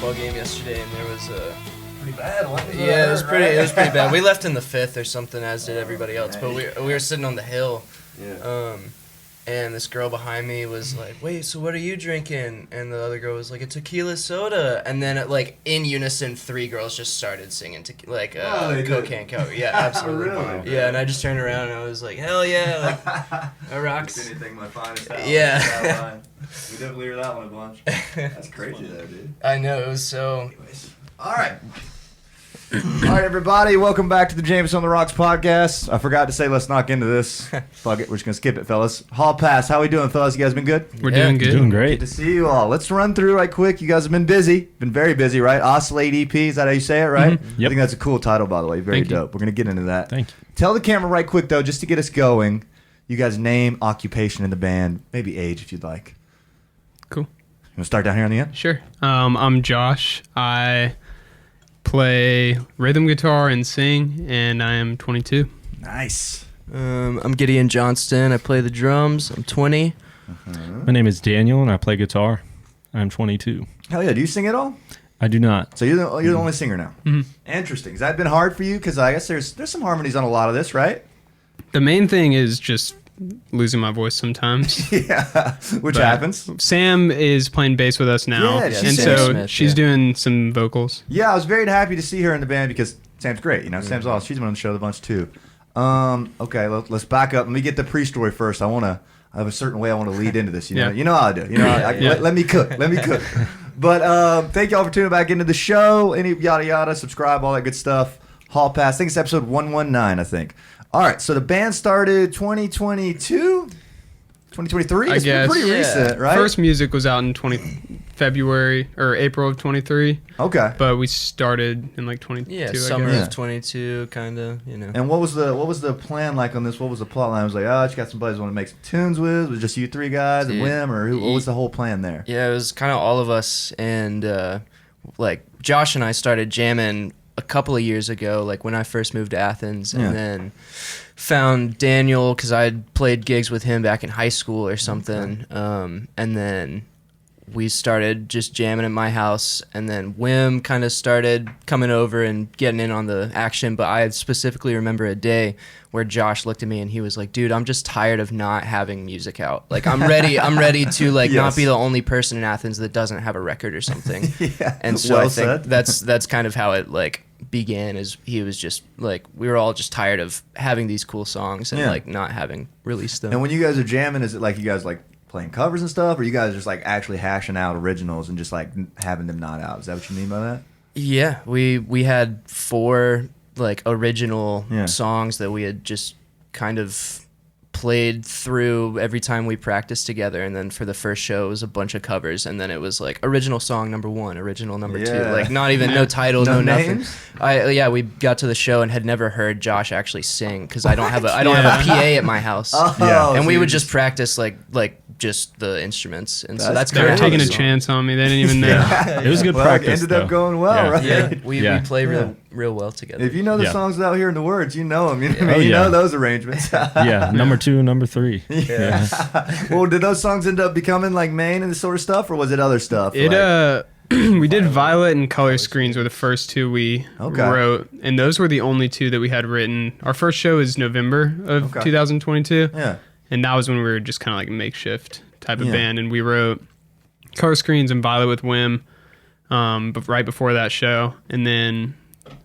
baseball game yesterday, and there was a pretty bad one. Yeah, it was pretty bad. We left in the 5th or something, as did everybody else. But we were sitting on the hill. Yeah. And this girl behind me was like, "Wait, so what are you drinking?" And the other girl was like, "A tequila soda." And then, in unison, 3 girls just started singing Cocaine Cowboy. Yeah, absolutely. Really? Yeah, and I just turned around and I was like, "Hell yeah!" That rocks. If anything, my finest hour. Yeah. We definitely heard that one a bunch. That's crazy, though, dude. I know, it was so. Anyways. All right. All right, everybody, welcome back to the Jameson on the Rocks podcast. I forgot to say, let's knock into this. Fuck it, we're just going to skip it, fellas. Hall pass, how we doing, fellas? You guys been good? We're doing good. Doing great. Good to see you all. Let's run through right quick. You guys have been busy. Been very busy, right? Oscillate EP, is that how you say it, right? Mm-hmm. Yep. I think that's a cool title, by the way. Very Thank you. dope. We're going to get into that. Thank you. Tell the camera right quick, though, just to get us going. You guys' name, occupation in the band, maybe age if you'd like. Cool. You want to start down here on the end? Sure. I'm Josh. I play rhythm guitar and sing, and I am 22. Nice. I'm Gideon Johnston. I play the drums. I'm 20. My name is Daniel, and I play guitar. I'm 22. Hell yeah. Do you sing at all? I do not. So you're the only singer now. Mhm. Interesting. Has that been hard for you? Because I guess there's some harmonies on a lot of this, right? The main thing is just losing my voice sometimes. Yeah, which But happens. Sam is playing bass with us now, Yeah, and she's so Sam Smith, she's doing some vocals. Yeah, I was very happy to see her in the band because Sam's great. Sam's awesome. She's been on the show a bunch too. Okay, let's back up. Let me get the pre-story first. I have a certain way I want to lead into this. You know how I do. Let me cook. But thank y'all for tuning back into the show. Any yada yada, subscribe, all that good stuff. Hall pass. I think it's episode 119. I think. All right, so the band started 2022, 2023. I It's been guess. pretty recent, right? First music was out in February or April of 23, Okay. but we started in 22. Yeah, I summer guess. of 22, kind of, And what was the plan like on this? What was the plot line? It was like, she got some buddies want to make some tunes with. Was it just you 3 guys and Dude. Wim, or what was the whole plan there? Yeah, it was kind of all of us, and Josh and I started jamming a couple of years ago, when I first moved to Athens, and then found Daniel because I had played gigs with him back in high school or something, and then we started just jamming at my house, and then Wim kind of started coming over and getting in on the action. But I specifically remember a day where Josh looked at me and he was like, "Dude, I'm just tired of not having music out. I'm ready to not be the only person in Athens that doesn't have a record or something." Yeah. And so Well I think said. that's kind of how it began. Is he was just we were all just tired of having these cool songs and not having released them. And when you guys are jamming, is it you guys playing covers and stuff, or you guys just actually hashing out originals and just having them not out? Is that what you mean by that? Yeah, we had 4 original songs that we had just kind of played through every time we practiced together, and then for the first show it was a bunch of covers, and then it was original song number 1, original number 2, not even no title, no nothing. We got to the show and had never heard Josh actually sing because I don't have a PA at my house, and we would just practice just the instruments, and so that's They kind were of taking a chance on me. They didn't even know. It was good practice. It ended though. up going well, right? Yeah, we play real well together. If you know the Yeah. songs without hearing the words, you know them. You Oh, know yeah. those arrangements. Yeah, number 2, number 3. Yeah. Well, did those songs end up becoming main and this sort of stuff, or was it other stuff? We did Violet and Color Screens were the first 2 we wrote, and those were the only 2 that we had written. Our first show is November of 2022, Yeah. and that was when we were just kind of makeshift type of band, and we wrote Color Screens and Violet with Wim, but right before that show, and then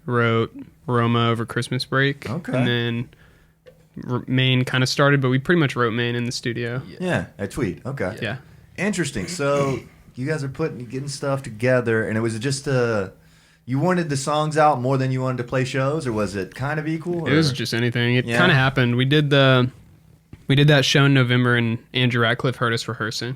wrote Roma over Christmas break, and then Maine kind of started, but we pretty much wrote Maine in the studio. Yeah, at Tweed. Okay. Yeah. Interesting. So you guys are getting stuff together, and it was just you wanted the songs out more than you wanted to play shows, or was it kind of equal? It was just anything. It kind of happened. We did that show in November, and Andrew Ratcliffe heard us rehearsing.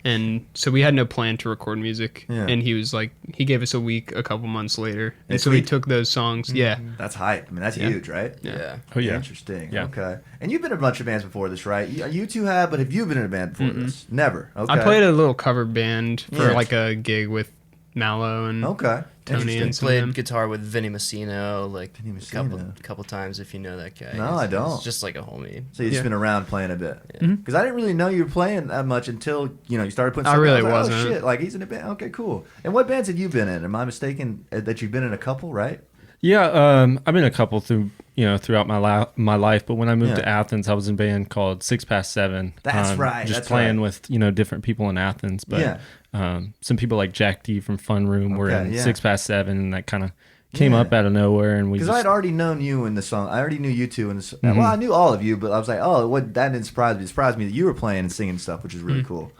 And so we had no plan to record music. Yeah. And he was he gave us a couple months later. And so we took those songs. Yeah. That's hype. I mean, that's huge, right? Yeah. Oh, yeah. Interesting. Yeah. Okay. And you've been in a bunch of bands before this, right? You 2 have, but have you been in a band before this? Never. Okay. I played a little cover band for a gig with Mallow and Okay. Tony and some of Played them. guitar with Vinny Messino, like Vinny a Messino. couple times if you know that guy. No, I don't. He's just like a homie. So you've just been around playing a bit. Mhm. Because I didn't really know you were playing that much until, you started putting I stuff really out. Was like, wasn't. Oh, shit. Like, he's in a band. Okay, cool. And what bands have you been in? Am I mistaken that you've been in a couple, right? Yeah, I've been a couple throughout my life, but when I moved Yeah. to Athens, I was in a band called 6 Past 7. That's right, Just that's playing right. with different people in Athens, but Yeah. some people like Jack D from Fun Room were Okay, in yeah. 6 Past 7, and that kind of came Yeah. up out of nowhere, and we Because just I had already known you in the song. I already knew you two in the song. Mhm. Well, I knew all of you, but I was like, oh, that didn't surprise me. It surprised me that you were playing and singing stuff, which is really cool.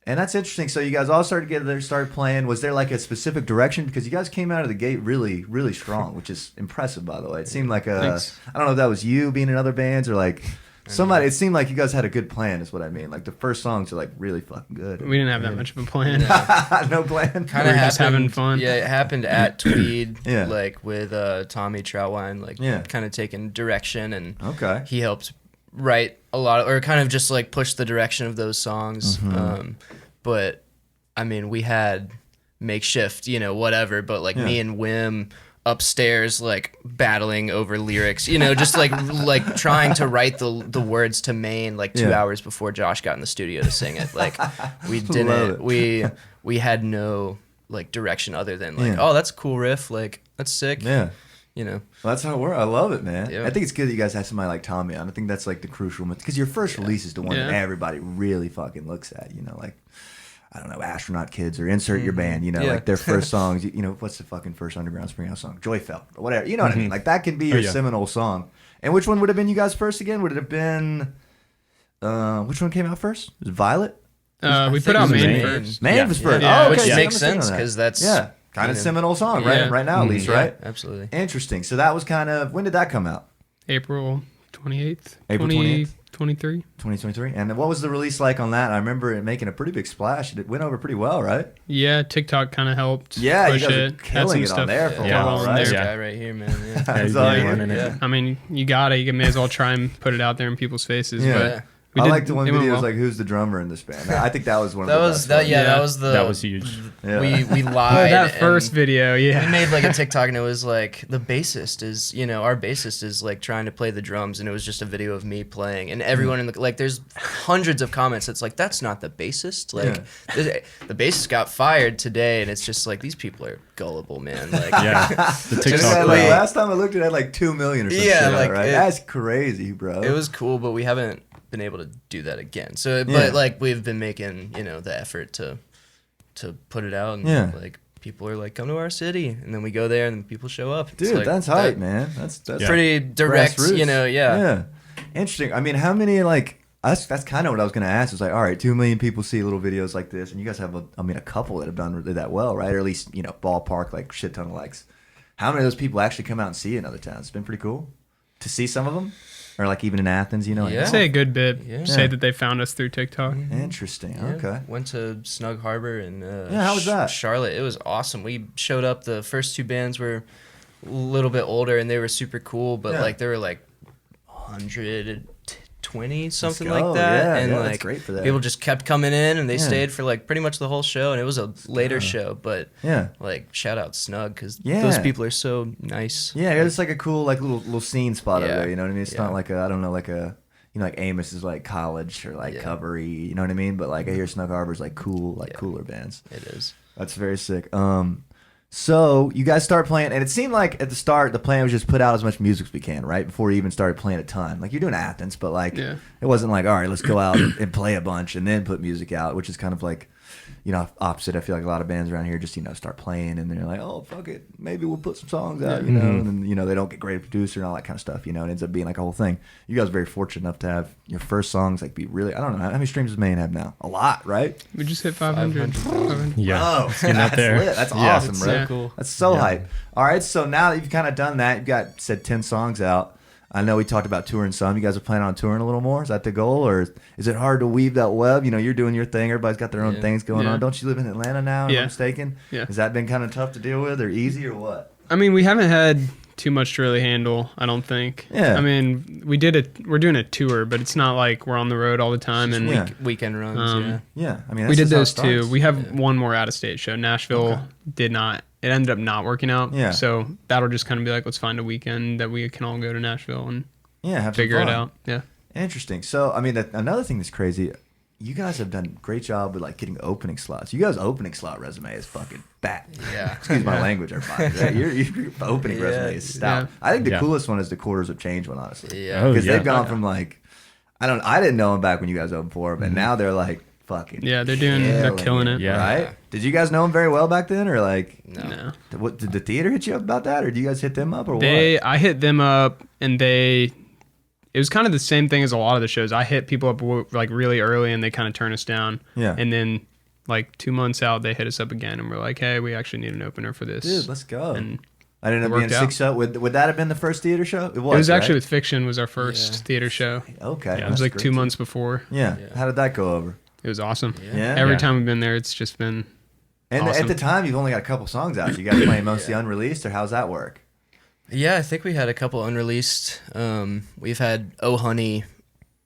And that's interesting. So you guys all started together, started playing. Was there like a specific direction? Because you guys came out of the gate really, really strong, which is impressive, by the way. It seemed like Thanks. I don't know if that was you being in other bands or like somebody. It seemed like you guys had a good plan, is what I mean. Like the first songs are like really fucking good. We didn't have that much of a plan. No plan. Kind We of were just having fun. Yeah, it happened at Tweed, Yeah. like with Tommy Troutwine, like Yeah. kind of taking direction, and Okay. he helped write a lot, or kind of just like push the direction of those songs. Mm-hmm. But I mean, we had makeshift, whatever. But like me Yeah. and Wim upstairs, like battling over lyrics, just like trying to write the words to Maine like 2 Yeah. hours before Josh got in the studio to sing it. Like we Love didn't, it. we had no like direction other than like, Yeah. oh, that's a cool riff, like that's sick. Yeah. Well, Well, that's how it works. I love it, man. Yeah. I think it's good that you guys have somebody like Tommy on. I think that's like the crucial, because your first release is the one that Yeah. everybody really fucking looks at. Like, I don't know, Astronaut Kids or Insert Your Band. Yeah. Like their first songs. What's the fucking first Underground Springhouse song? Joy Felt or whatever. You know what I mean? Like that can be your yeah. seminal song. And which one would have been you guys first again? Would it have been? Which one came out first? Was it Violet? We think put out it was Maine Maine. first. Man Yeah. was first. Yeah. Oh, okay. which so makes I'm a fan sense on that. because that's yeah, kind of seminal song, Yeah. right now at least, right? Absolutely. Interesting. So that was kind of, when did that come out? April 28th, April 28th? 2023. 2023. And what was the release like on that? I remember it making a pretty big splash. It went over pretty well, right? Yeah, TikTok kind of helped Yeah, you push guys were it. Had killing some it on stuff there for a Yeah. while, on right? This there. Yeah. guy right here, man. Yeah. That's Yeah, all you you- running it. Yeah. I mean, you may as well try and put it out there in people's faces. Yeah. But we I did, like the one it video went was well. like, who's the drummer in this band? I think that was one of That the was best that. ones. Yeah, Yeah. that was the. That was huge. Yeah. We Oh, lied. that and first video, yeah. We made like a TikTok and it was like the bassist is, our bassist is like trying to play the drums, and it was just a video of me playing, and everyone in the like, there's hundreds of comments. That's like, that's not the bassist. Like the bassist got fired today, and it's just like these people are gullible, man. Like Yeah, the And it TikTok. had, like, Wait. last time I looked, it had like 2 million or something. Yeah, Yeah, like, right? it- That's crazy, bro. it was cool, but we haven't been able to do that again. So, Yeah. but like we've been making, the effort to put it out, and Yeah. like people are like, come to our city, and then we go there, and then people show up. It's Dude, like, that's hype, man. That's Pretty direct, grassroots. yeah. Yeah. Interesting. I mean, how many like that's kind of what I was gonna ask. It's like, all right, 2 million people see little videos like this, and you guys have a couple that have done that well, right? Or at least ballpark like shit ton of likes. How many of those people actually come out and see it in other towns? It's been pretty cool to see some of them, or like even in Athens, like, Yeah. I'd say a good bit. Yeah. Say that they found us through TikTok. Interesting. Yeah. Okay. Went to Snug Harbor and Yeah, how was that? Charlotte. It was awesome. We showed up. The first two bands were a little bit older, and they were super cool. But Yeah. like there were like 120 something go. like that, Yeah, and yeah, like that's great for that. people just kept coming in, and they Yeah. stayed for like pretty much the whole show. And it was a later show, but Yeah. like shout out Snug because Yeah. those people are so nice. Yeah, it's like a cool like little scene spot over Yeah. there. You know what I mean? It's Yeah. not like like a like Amos is like college or like Yeah. covery. You know what I mean? But like I hear Snug Harbor's like cool, like Yeah. cooler bands. It is. That's very sick. So you guys start playing, and it seemed like at the start the plan was just put out as much music as we can, right? Before you even started playing a ton. Like you're doing Athens, but like Yeah. it wasn't like, all right, let's go out and play a bunch and then put music out, which is kind of like, opposite. I feel like a lot of bands around here just, start playing and they're like, oh, fuck it. Maybe we'll put some songs out, and then, they don't get great producer and all that kind of stuff, it ends up being like a whole thing. You guys are very fortunate enough to have your first songs like be really, I don't know, how many streams does Maine have now? A lot, right? We just hit 500. 500. Yeah, Oh, getting up that's there. lit. That's Yeah. awesome, It's bro. so cool. That's so Yeah. hype. All right, so now that you've kind of done that, you've got said 10 songs out. I know we talked about touring some. You guys are planning on touring a little more. Is that the goal, or is it hard to weave that web? You're doing your thing. Everybody's got their own Yeah. things going Yeah. on. Don't you live in Atlanta now? Am I Yeah. mistaken? Yeah. Has that been kind of tough to deal with, or easy, or what? I mean, we haven't had too much to really handle, I don't think. Yeah. I mean, we're doing a tour, but it's not like we're on the road all the time. And weekend runs, Yeah, I mean, we did that's those two. We have one more out-of-state show. Nashville did not. It ended up not working out. Yeah. So that'll just kind of be like, let's find a weekend that we can all go to Nashville and have figure some it fun. out. Yeah. Interesting. So, I mean, another thing that's crazy, you guys have done a great job with like getting opening slots. You guys' opening slot resume is fucking fat. Yeah. Excuse my language, everybody. Right? Your opening resume is stout. Yeah. I think the coolest one is the Quarters of Change one, honestly. Yeah. Because they've gone from like, I didn't know them back when you guys opened for them, and now they're like fucking. Yeah, they're killing it. Yeah. Right? Did you guys know them very well back then, or like? No. What did the theater hit you up about that, or do you guys hit them up, or what? I hit them up, and it was kind of the same thing as a lot of the shows. I hit people up like really early, and they kind of turn us down. Yeah. And then like 2 months out, they hit us up again, and we're like, hey, we actually need an opener for this. Dude, let's go. And I didn't know being 6 up. Would that have been the first theater show? It was actually right? with Fiction was our first theater show. Okay. It was like 2 months before. Yeah. How did that go over? It was awesome. Yeah. Every time we've been there, it's just been And awesome. at the time, you've only got a couple songs out. You guys playing mostly unreleased, or how's that work? Yeah, I think we had a couple unreleased. We've had Oh Honey,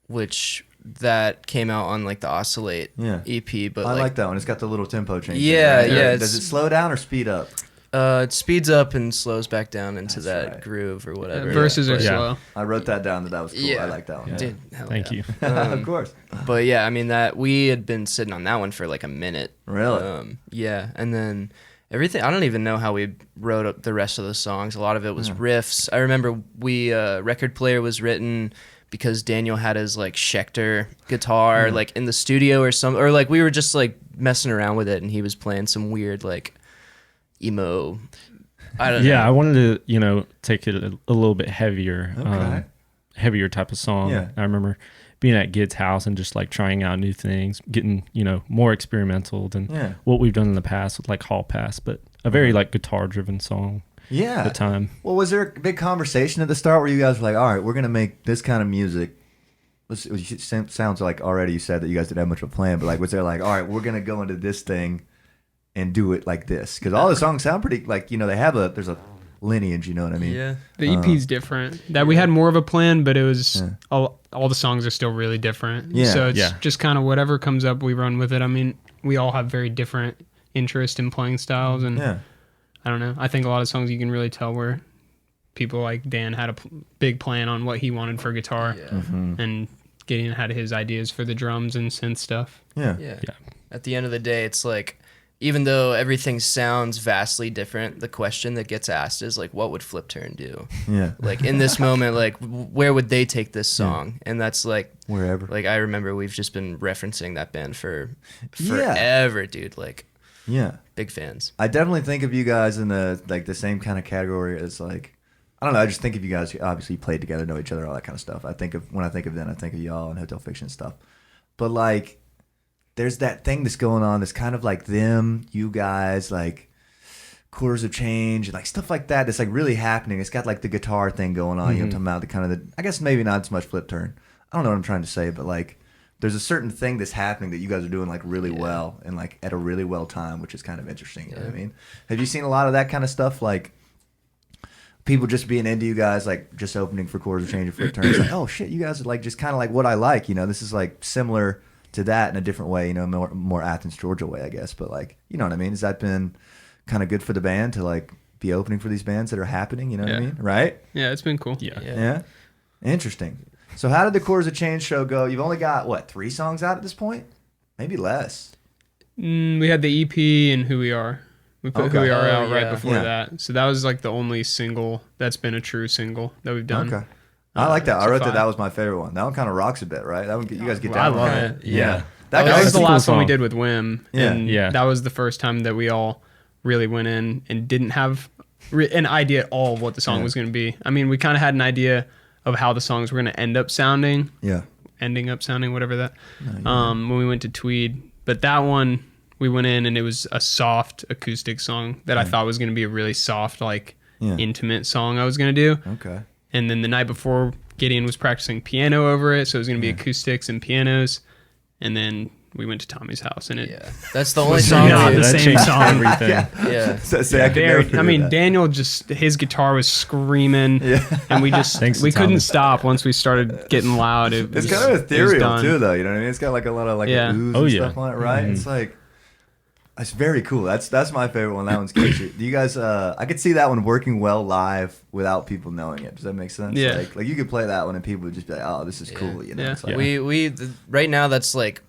which that came out on like the Oscillate EP. But I like that one. It's got the little tempo change. Yeah, right? yeah. Does it slow down or speed up? It speeds up and slows back down into That's that right. groove or whatever. verses are But- slow. I wrote that down. That was cool. Yeah. I like that one. Dude, hell Thank yeah. you. Of course. But yeah, I mean that we had been sitting on that one for like a minute. Really? Yeah, and then everything. I don't even know how we wrote up the rest of the songs. A lot of it was riffs. I remember record player was written because Daniel had his like Schecter guitar like in the studio or like we were just like messing around with it, and he was playing some weird like emo. I don't know. Yeah, I wanted to, take it a little bit heavier, heavier type of song. Yeah. I remember being at Gid's house and just like trying out new things, getting, more experimental than what we've done in the past with like hallpass, but a very like guitar driven song at the time. Well, was there a big conversation at the start where you guys were like, all right, we're going to make this kind of music? It sounds like already you said that you guys didn't have much of a plan, but like, was there like, all right, we're going to go into this thing and do it like this? Because all the songs sound pretty like, they have there's a lineage, you know what I mean? Yeah. The EP's different. That we had more of a plan, but it was all the songs are still really different. Yeah. So it's just kind of whatever comes up, we run with it. I mean, we all have very different interest in playing styles, and I don't know. I think a lot of songs you can really tell where people like Dan had a big plan on what he wanted for guitar, and Gideon had his ideas for the drums and synth stuff. Yeah. At the end of the day, it's like, even though everything sounds vastly different, the question that gets asked is like, what would Flip Turn do? Yeah. Like in this moment, like where would they take this song? And that's like wherever. Like I remember we've just been referencing that band for forever, dude. Like big fans. I definitely think of you guys in the same kind of category as like, I don't know. I just think of you guys obviously played together, know each other, all that kind of stuff. When I think of them, I think of y'all and Hotel Fiction and stuff. But like, there's that thing that's going on that's kind of like them, you guys, like Quarters of Change, like stuff like that. That's like really happening. It's got like the guitar thing going on. You know, talking about I guess maybe not so much Flip Turn. I don't know what I'm trying to say, but like, there's a certain thing that's happening that you guys are doing like really well and like at a really well time, which is kind of interesting. You know what I mean? Have you seen a lot of that kind of stuff? Like, people just being into you guys, like just opening for Quarters of Change and Flip Turn. It's like, oh shit, you guys are like just kind of like what I like. This is like similar to that in a different way, more Athens, Georgia way, I guess. But like, you know what I mean? Has that been kind of good for the band to like be opening for these bands that are happening? You know what I mean? Right? Yeah, it's been cool. Yeah. Interesting. So how did the Quarters of Change show go? You've only got 3 songs out at this point? Maybe less. We had the EP and Who We Are. We put Who We Are out right before that. So that was like the only single that's been a true single that we've done. Okay. I like that. I wrote that was my favorite one. That one kind of rocks a bit, right? That one, you guys get down. I love it. Yeah. That was the cool last one we song. did with Wim. And that was the first time that we all really went in and didn't have an idea at all of what the song was going to be. I mean, we kind of had an idea of how the songs were going to end up sounding. Yeah. Ending up sounding, whatever that. When we went to Tweed. But that one, we went in and it was a soft acoustic song that I thought was going to be a really soft, like intimate song I was going to do. Okay. And then the night before, Gideon was practicing piano over it, so it was going to be acoustics and pianos. And then we went to Tommy's house, and that's the only song. Not the same song. Everything. Yeah. I mean, Daniel his guitar was screaming, and we couldn't stop once we started getting loud. It's kind of ethereal too, though. You know what I mean? It's got like a lot of like ooze and stuff on it, right? It's like. It's very cool. That's my favorite one. That one's catchy. Do you guys? I could see that one working well live without people knowing it. Does that make sense? Yeah. Like you could play that one and people would just be like, "Oh, this is cool." You know. Yeah. It's like, We right now that's like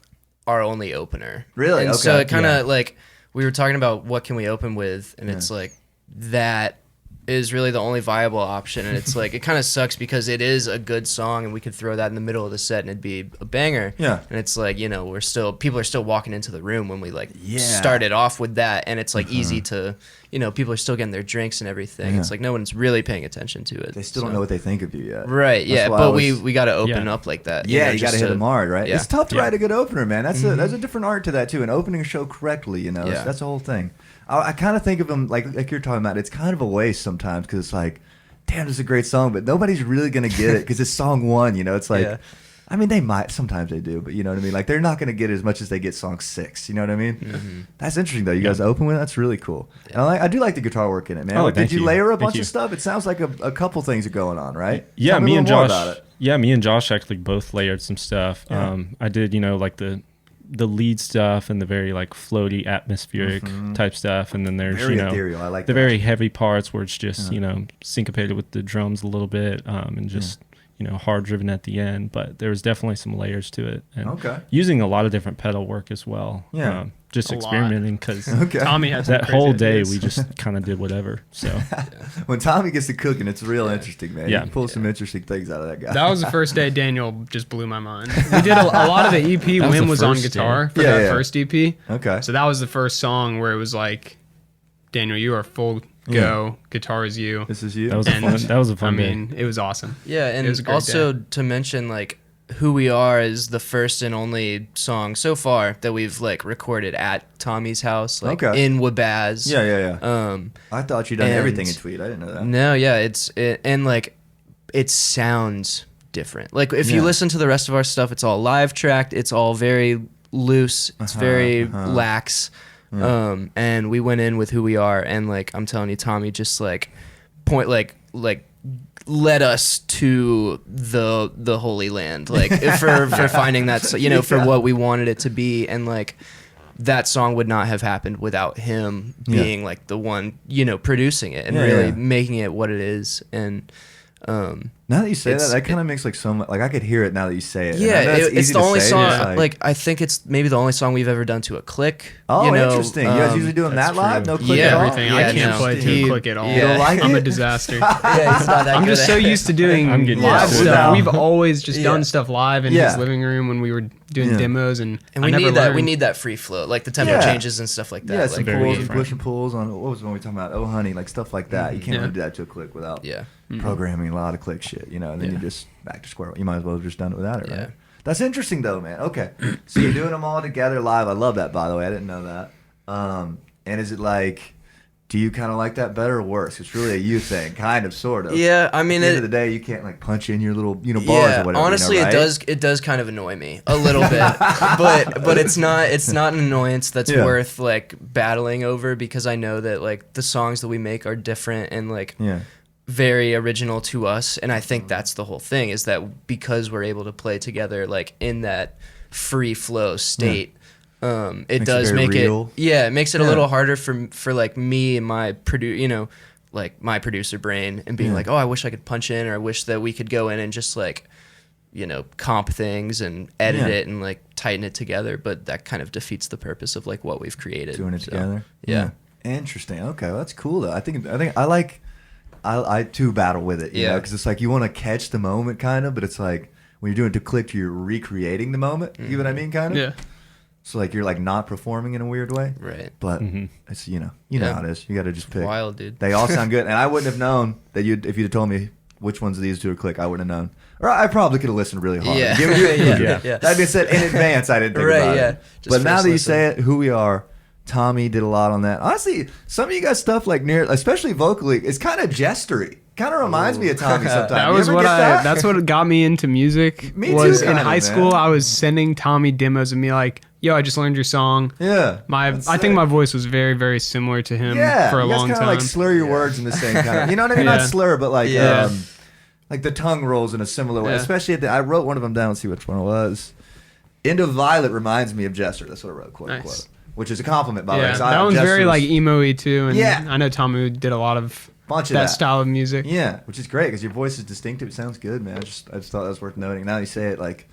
our only opener. Really? And okay. so it kind of like we were talking about what can we open with, and it's like that is really the only viable option, and it's like it kind of sucks because it is a good song and we could throw that in the middle of the set and it'd be a banger. Yeah. And it's like, you know, people are still walking into the room when we like started off with that, and it's like easy to, you know, people are still getting their drinks and everything. It's like no one's really paying attention to it. They still don't know what they think of you yet. Right. That's but we got to open up like that. Yeah, you got to hit them hard, right? Yeah. It's tough to write a good opener, man. That's a different art to that too. And opening a show correctly, you know, that's the whole thing. I kind of think of them like you're talking about. It's kind of a waste sometimes because it's like, damn, this is a great song, but nobody's really gonna get it because it's song one. You know, it's like, I mean, they might sometimes they do, but you know what I mean. Like they're not gonna get it as much as they get song 6. You know what I mean? Mm-hmm. That's interesting though. You guys open with that's really cool. And I do like the guitar work in it, man. Oh, did you layer a bunch of stuff? It sounds like a couple things are going on, right? Yeah, Tell me me a and little more Josh. about it. Yeah, me and Josh actually both layered some stuff. Yeah. I did, you know, like the lead stuff and the very like floaty atmospheric type stuff, and then there's very you know ethereal. I like the that. very heavy parts where it's just you know syncopated with the drums a little bit and just you know hard driven at the end. But there was definitely some layers to it, and using a lot of different pedal work as well. Just experimenting because Tommy has that whole day we just kind of did whatever. So when Tommy gets to cooking, it's real interesting, man. You can pull some interesting things out of that guy. That was the first day Daniel just blew my mind. We did a lot of the EP. Wim was on guitar for that first EP. Okay. So that was the first song where it was like, Daniel, you are full go. Guitar is you. This is you. That was a fun day. It was awesome. Yeah, and it was also to mention like Who We Are is the first and only song so far that we've like recorded at Tommy's house, like in Wabaz. Yeah. I thought you'd done everything in Tweed. I didn't know that. No, and like it sounds different. Like if you listen to the rest of our stuff, it's all live tracked. It's all very loose. It's very lax. And we went in with Who We Are, and like I'm telling you, Tommy just like led us to the Holy Land, like for finding that, you know, for what we wanted it to be, and like that song would not have happened without him being like the one, you know, producing it and really making it what it is. And now that you say that kind of makes like so much. Like I could hear it now that you say it. Yeah, it's the only song. Like I think it's maybe the only song we've ever done to a click. Oh, you know? Interesting. You guys usually doing that live? No click at all? Everything. I can't play to a click at all. You don't like I'm it? a disaster. He's not that I'm just so used to doing live stuff. now. We've always just done stuff live in his living room when we were doing demos, and we need that. We need that free flow, like the tempo changes and stuff like that. Yeah, some like, pulls and push and pulls on. What was the one we were talking about? Oh, honey, like stuff like that. You can't really do that to a click without programming a lot of click shit. You know, and then you just back to square one. You might as well have just done it without it, right? Yeah. That's interesting though, man. Okay, so you're doing them all together live. I love that, by the way. I didn't know that. And is it like, do you kind of like that better or worse? It's really a you thing, kind of, sort of. Yeah, I mean, at the end of the day, you can't like punch in your little, you know, bars or whatever. Honestly, you know, right? it does kind of annoy me a little bit, but it's not an annoyance that's worth like battling over, because I know that like the songs that we make are different and like very original to us, and I think that's the whole thing, is that because we're able to play together like in that free flow state. It does make it makes it a little harder for like me and my my producer brain, and being like, oh, I wish I could punch in, or I wish that we could go in and just like, you know, comp things and edit it and like tighten it together, but that kind of defeats the purpose of like what we've created. Doing it together. Yeah. Interesting. Okay, well, that's cool though. I think I too battle with it, you know, because it's like you want to catch the moment kind of, but it's like when you're doing it to click, you're recreating the moment. You know what I mean, kind of. Yeah. So like you're like not performing in a weird way, right? But it's you know how it is. You got to just pick. Wild, dude. They all sound good, and I wouldn't have known that if you'd have told me which ones of these two would click. I wouldn't have known, or I probably could have listened really hard. Yeah, yeah. That being said, in advance, I didn't think about it. But now that you say it, Who We Are, Tommy did a lot on that. Honestly, some of you guys' stuff like especially vocally, is kind of gestury. Kind of reminds me of Tommy sometimes. That's what got me into music. Me was too, in high school, I was sending Tommy demos of me like, yo, I just learned your song. Yeah. I think my voice was very, very similar to him for a long time. Kind of like slur your words in the same kind of, you know what I mean? Not slur, but like the tongue rolls in a similar way. Especially I wrote one of them down. Let's see which one it was. End of Violet reminds me of Jester. That's what I wrote, quote unquote. Which is a compliment, by the way. That one's very like emo-y too. And I know Tommy did a lot of that style of music. Yeah, which is great because your voice is distinctive. It sounds good, man. I just thought that was worth noting. Now you say it, like,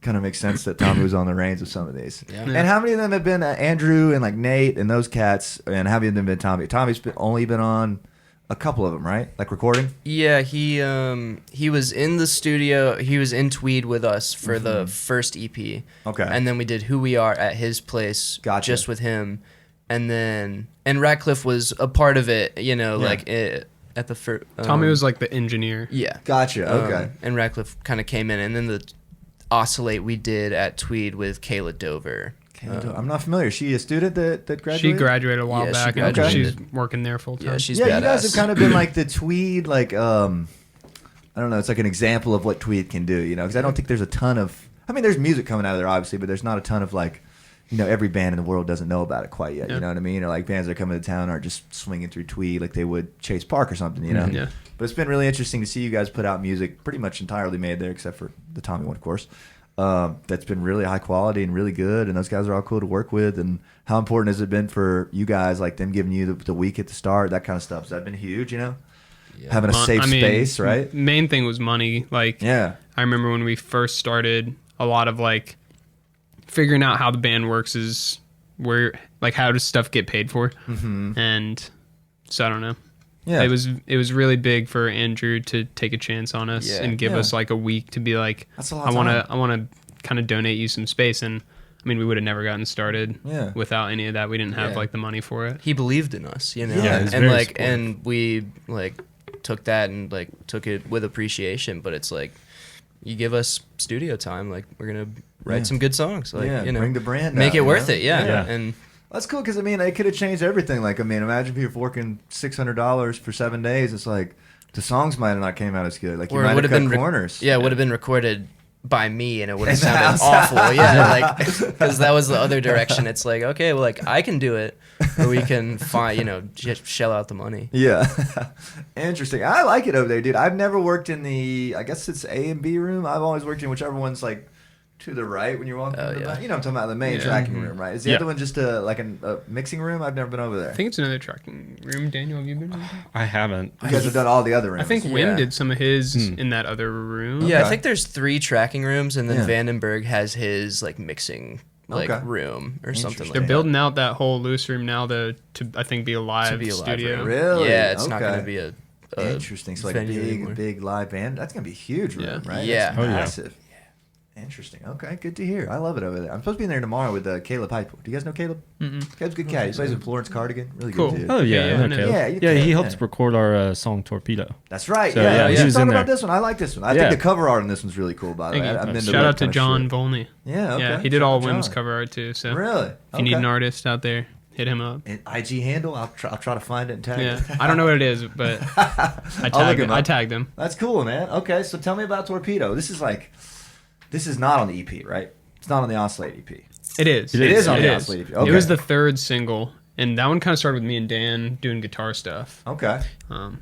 kind of makes sense that Tommy was on the reins of some of these. Yeah. And how many of them have been Andrew and like Nate and those cats? And how many of them have been Tommy? Tommy's only been on a couple of them, right? Like recording? Yeah, he was in the studio. He was in Tweed with us for the first EP. Okay. And then we did Who We Are at his place just with him. And Ratcliffe was a part of it, you know, like at the first. Tommy was like the engineer. Yeah. Gotcha. Okay. And Ratcliffe kind of came in. And then the Oscillate we did at Tweed with Kayla Dover. I'm not familiar. Is she a student that graduated? She graduated a while back. And she's working there full time. Yeah, she's badass. You guys have kind of been like the Tweed, like, I don't know, it's like an example of what Tweed can do, you know, because I don't think there's a ton of, I mean, there's music coming out of there, obviously, but there's not a ton of, like, you know, every band in the world doesn't know about it quite yet, you know what I mean? Or, like, bands that are coming to town aren't just swinging through Tweed like they would Chase Park or something, you know? Yeah. But it's been really interesting to see you guys put out music pretty much entirely made there, except for the Tommy one, of course. That's been really high quality and really good, and those guys are all cool to work with. And how important has it been for you guys, like them giving you the week at the start, that kind of stuff? Has that been huge, you know? Yeah. Having a safe space, right? Main thing was money. Like, I remember when we first started, a lot of like figuring out how the band works is like how does stuff get paid for, and so I don't know. Yeah, it was really big for Andrew to take a chance on us and give us like a week to be like, I want to kind of donate you some space. And I mean, we would have never gotten started without any of that. We didn't have like the money for it. He believed in us, you know, and like supportive. And we like took that and like took it with appreciation. But it's like, you give us studio time, like we're gonna write some good songs, like you know, bring the brand, make it worth it, and. That's cool because, I mean, it could have changed everything. Like, I mean, imagine if you were working $600 for 7 days. It's like the songs might have not came out as good. Like, you might have cut corners. It would have been recorded by me, and it would have sounded awful. Yeah, like, because that was the other direction. It's like, okay, well, like, I can do it, or we can find, you know, just shell out the money. Yeah. Interesting. I like it over there, dude. I've never worked in the, I guess it's A and B room. I've always worked in whichever one's, like, to the right when you're walking to the back. You know what I'm talking about, the main tracking room, right? Is the other one just like a mixing room? I've never been over there. I think it's another tracking room. Daniel, have you been over there? I haven't. You guys have done all the other rooms. I think Wim did some of his in that other room. Yeah, I think there's 3 tracking rooms, and then Vandenberg has his like mixing room or something like that. They're building out that whole loose room now to I think be a live studio. Really? Yeah, it's not going to be a interesting. So like a big live band. That's going to be a huge room, right? Yeah. That's massive. Interesting. Okay, good to hear. I love it over there. I'm supposed to be in there tomorrow with Caleb Pipe. Do you guys know Caleb? Caleb's a good cat. He plays with Florence Cardigan. Really cool. good dude. Oh yeah, I know Caleb. Yeah, he helped record our song Torpedo. That's right. So, we should talk about this one. I like this one. I think the cover art on this one's really cool, by the way. Shout out to John Volney. Yeah, okay. Yeah, he did all Wim's cover art too. So really, if you need an artist out there, hit him up. An IG handle? I'll try to find it and tag it. I don't know what it is, but I tagged him. That's cool, man. Okay, so tell me about Torpedo. This is not on the EP, right? It's not on the Oscillate EP. It is. It is on the Oscillate EP. Okay. It was the 3rd single, and that one kind of started with me and Dan doing guitar stuff. Okay.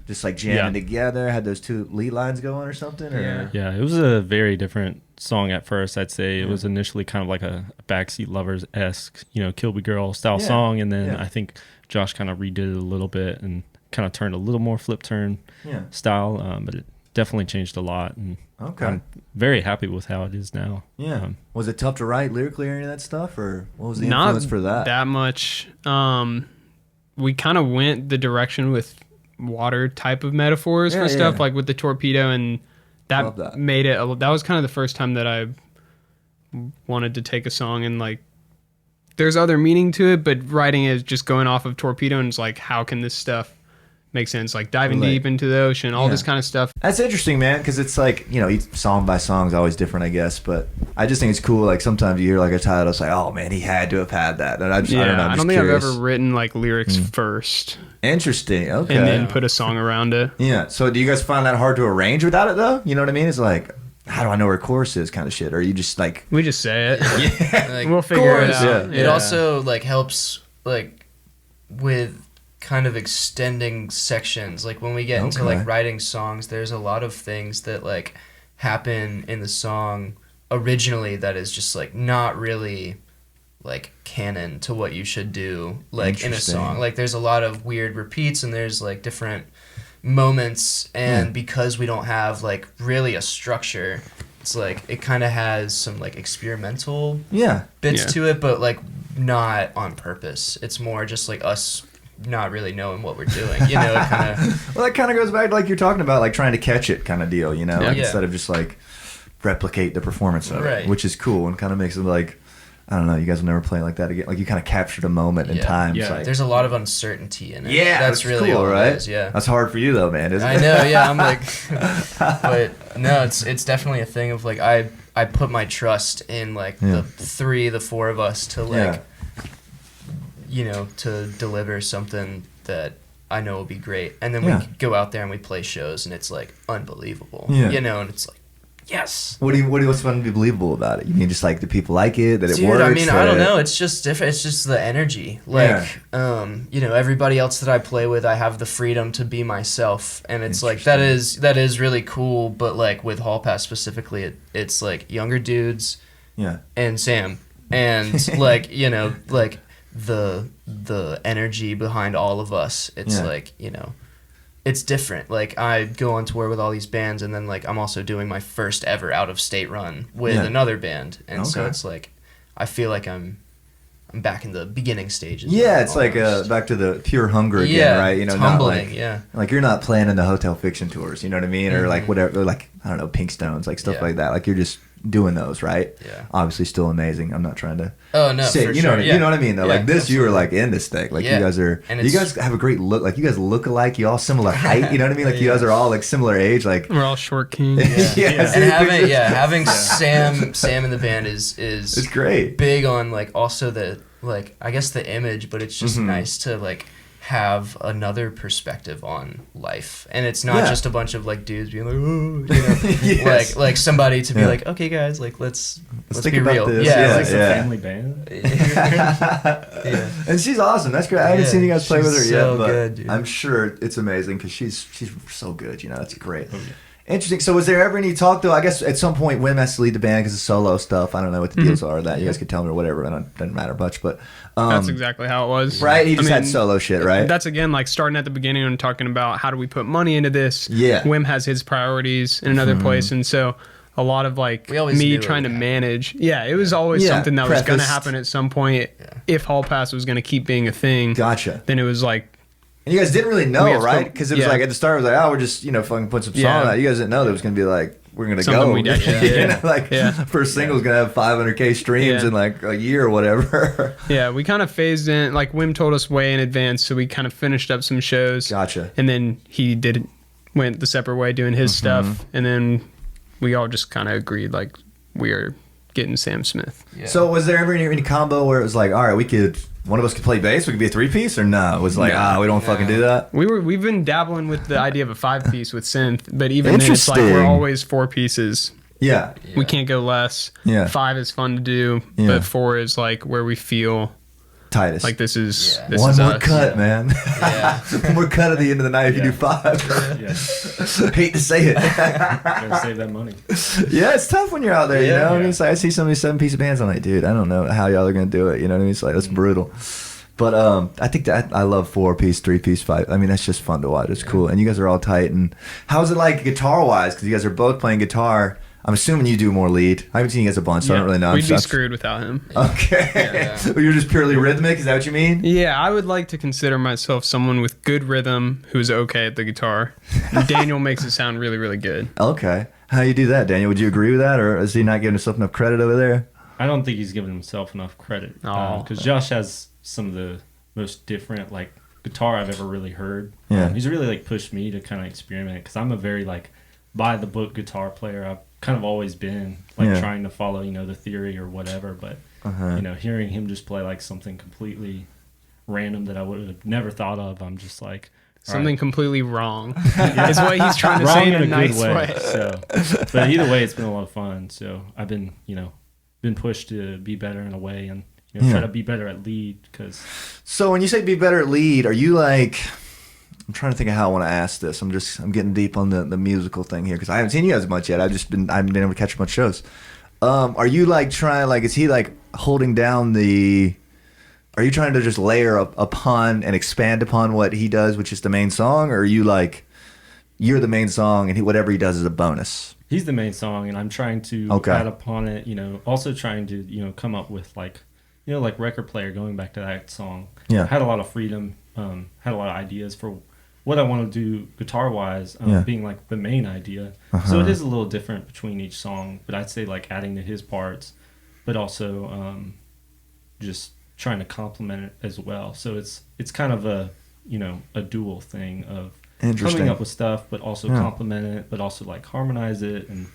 Just like jamming together, had those 2 lead lines going or something? Or? Yeah, it was a very different song at first, I'd say. It was initially kind of like a Backseat Lovers-esque, you know, Kill Me Girl style song, and then I think Josh kind of redid it a little bit and kind of turned a little more flip turn style, but it definitely changed a lot, and I'm very happy with how it is now. Yeah. Was it tough to write lyrically or any of that stuff, or what was the influence for that? Not that much. We kind of went the direction with water type of metaphors for stuff, like with the torpedo, and that made it. That was kind of the first time that I wanted to take a song and like, there's other meaning to it, but writing it just going off of torpedo, and it's like, how can this stuff make sense, like diving deep into the ocean, all this kind of stuff. That's interesting, man, because it's like, you know, each song by song is always different, I guess, but I just think it's cool. Like sometimes you hear like a title, it's like, oh man, he had to have had that, and I don't know. I don't think I've ever written like lyrics first. Interesting. Okay. And then put a song around it. Yeah. So do you guys find that hard to arrange without it though? You know what I mean? It's like, how do I know where chorus is kind of shit? Or are you just like we just say it? Like, we'll figure it out. It also like helps like with kind of extending sections. Like when we get into like writing songs, there's a lot of things that like happen in the song originally that is just like not really like canon to what you should do like in a song. Like there's a lot of weird repeats and there's like different moments, and because we don't have like really a structure, it's like it kind of has some like experimental bits to it, but like not on purpose. It's more just like us not really knowing what we're doing, you know. It kind of well, that kind of goes back to like you're talking about, like trying to catch it kind of deal, you know, like instead of just like replicate the performance of it, which is cool and kind of makes it like, I don't know, you guys will never play like that again. Like you kind of captured a moment in time. Yeah, like, there's a lot of uncertainty in it. Yeah, that's really cool, all right? It is, yeah, that's hard for you though, man. Isn't it? I know. Yeah, I'm like, but no, it's definitely a thing of like I put my trust in like the four of us to like, you know, to deliver something that I know will be great, and then we go out there and we play shows and it's like unbelievable, you know, and it's like. Yes. What's fun to be believable about it? You mean just like the people like it, that it works? I mean, I don't know. It's just different. It's just the energy. Like, you know, everybody else that I play with, I have the freedom to be myself, and it's like that is really cool. But like with hallpass specifically, it's like younger dudes, and Sam, and like you know, like the energy behind all of us. It's like, you know. It's different. Like I go on tour with all these bands, and then like I'm also doing my first ever out of state run with another band, and so it's like I feel like I'm back in the beginning stages. Yeah, it's almost. Like back to the pure hunger again, right? You know, humbling, not like like you're not playing in the Hotel Fiction tours, you know what I mean, or like whatever, like I don't know, Pink Stones, like stuff like that. Like you're just doing those, right? Yeah. Obviously, still amazing. I'm not trying to. Oh no, say, for you sure. know, you know what I mean though. Like this, you were like in this thing. Like you guys are. You guys have a great look. Like you guys look alike. You all similar height. You know what I mean? Like you guys are all like similar age. Like we're all short kings. And having Sam in the band is it's great. Big on like also the like I guess the image, but it's just nice to like have another perspective on life, and it's not just a bunch of like dudes being like, oh, you know, like somebody to be like, okay guys, like let's think be about real. This. It's a family band. And she's awesome. That's great. I haven't seen you guys play with her yet, but good, I'm sure it's amazing because she's so good. You know, that's great. Interesting. So was there ever any talk, though? I guess at some point Wim has to lead the band because of solo stuff. I don't know what the deals are. That you guys could tell me or whatever. It doesn't matter much. But that's exactly how it was. Right? He just had solo shit, right? That's again like starting at the beginning and talking about how do we put money into this. Yeah. Wim has his priorities in another place, and so a lot of like me trying to manage. Yeah, it was always something that was going to happen at some point. If hallpass was going to keep being a thing. Gotcha. Then it was like. And you guys didn't really know, right? Because it was like at the start, it was like, oh, we're just, you know, fucking put some song out. You guys didn't know that it was going to be like, we're going to go. We did. You know, like, first single's going to have 500K streams in like a year or whatever. Yeah, we kind of phased in. Like, Wim told us way in advance, so we kind of finished up some shows. Gotcha. And then he went the separate way doing his stuff. And then we all just kind of agreed, like, we are getting Sam Smith. Yeah. So was there ever any combo where it was like, all right, one of us could play bass, we could be a 3-piece, or no? It was like, we don't fucking do that? We've been dabbling with the idea of a 5-piece with synth, but even then it's like we're always 4 pieces. Yeah. We can't go less. Yeah. 5 is fun to do, but 4 is like where we feel tightest. like this is one more us. cut, man. One more cut at the end of the night if you do 5. Hate to say it. Gotta save that money. Yeah, it's tough when you're out there, you know? I mean, it's like I see some of these 7-piece bands, I'm like, dude, I don't know how y'all are gonna do it. You know what I mean? It's like that's brutal. But I think that I love 4-piece, 3-piece, 5. I mean, that's just fun to watch. It's cool. And you guys are all tight. And how's it like guitar wise? Because you guys are both playing guitar. I'm assuming you do more lead. I haven't seen you guys a bunch, so I don't really know. We'd be screwed without him. Okay. You're just purely rhythmic? Is that what you mean? Yeah, I would like to consider myself someone with good rhythm who's okay at the guitar. And Daniel makes it sound really, really good. Okay. How you do that, Daniel? Would you agree with that, or is he not giving himself enough credit over there? I don't think he's giving himself enough credit. Because Josh has some of the most different, like, guitar I've ever really heard. Yeah. He's really, like, pushed me to kind of experiment, because I'm a very, like, by-the-book guitar player. I've kind of always been like trying to follow, you know, the theory or whatever, but you know, hearing him just play like something completely random that I would have never thought of, I'm just like, something completely wrong. Is what he's trying to say in a nice way. So, but either way, it's been a lot of fun. So I've been, been pushed to be better in a way and try to be better at lead. So when you say be better at lead, are you like? I'm trying to think of how I want to ask this. I'm getting deep on the musical thing here because I haven't seen you guys much yet. I haven't been able to catch a bunch of shows. Are you like trying, like, is he like holding down are you trying to just layer upon and expand upon what he does, which is the main song? Or are you like, you're the main song and whatever he does is a bonus? He's the main song and I'm trying to add upon it, also trying to, come up with like Record Player, going back to that song. Yeah. I had a lot of freedom, had a lot of ideas for what I want to do guitar-wise, being like the main idea. So it is a little different between each song, but I'd say like adding to his parts, but also just trying to complement it as well. So it's kind of a dual thing of coming up with stuff, but also complement it, but also like harmonize it and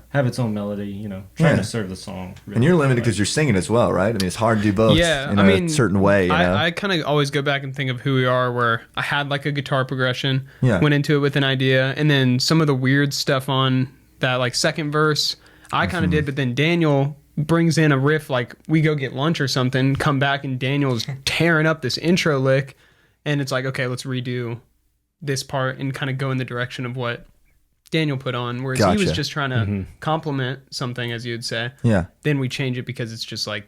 have its own melody, trying to serve the song. Really, and you're limited because you're singing as well, right? I mean, it's hard to do both in a certain way. I kind of always go back and think of who we are, where I had like a guitar progression, went into it with an idea, and then some of the weird stuff on that like second verse, I kind of did, but then Daniel brings in a riff, like we go get lunch or something, come back and Daniel's tearing up this intro lick, and it's like, okay, let's redo this part and kind of go in the direction of what Daniel put on, whereas he was just trying to complement something, as you'd say. Yeah. Then we change it because it's just like,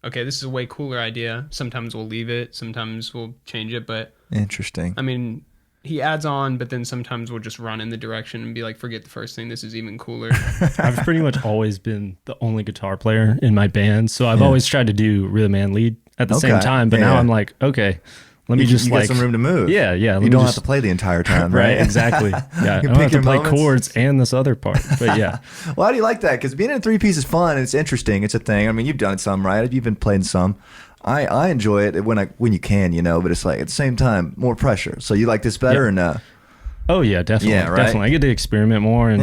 okay, this is a way cooler idea. Sometimes we'll leave it, sometimes we'll change it, but interesting. I mean, he adds on, but then sometimes we'll just run in the direction and be like, forget the first thing, this is even cooler. I've pretty much always been the only guitar player in my band, so I've always tried to do rhythm and lead at the same time, but now I'm like, okay, let me just got some room to move. Yeah. You don't have to play the entire time, right? Exactly. Yeah, I don't have to play chords and this other part, but yeah. Well, how do you like that? Because being in a three-piece is fun and it's interesting. It's a thing. I mean, you've done some, right? You've been playing some. I enjoy it when you can, but it's like at the same time more pressure. So you like this better or no? Oh yeah, definitely. Yeah, right? Definitely. I get to experiment more, and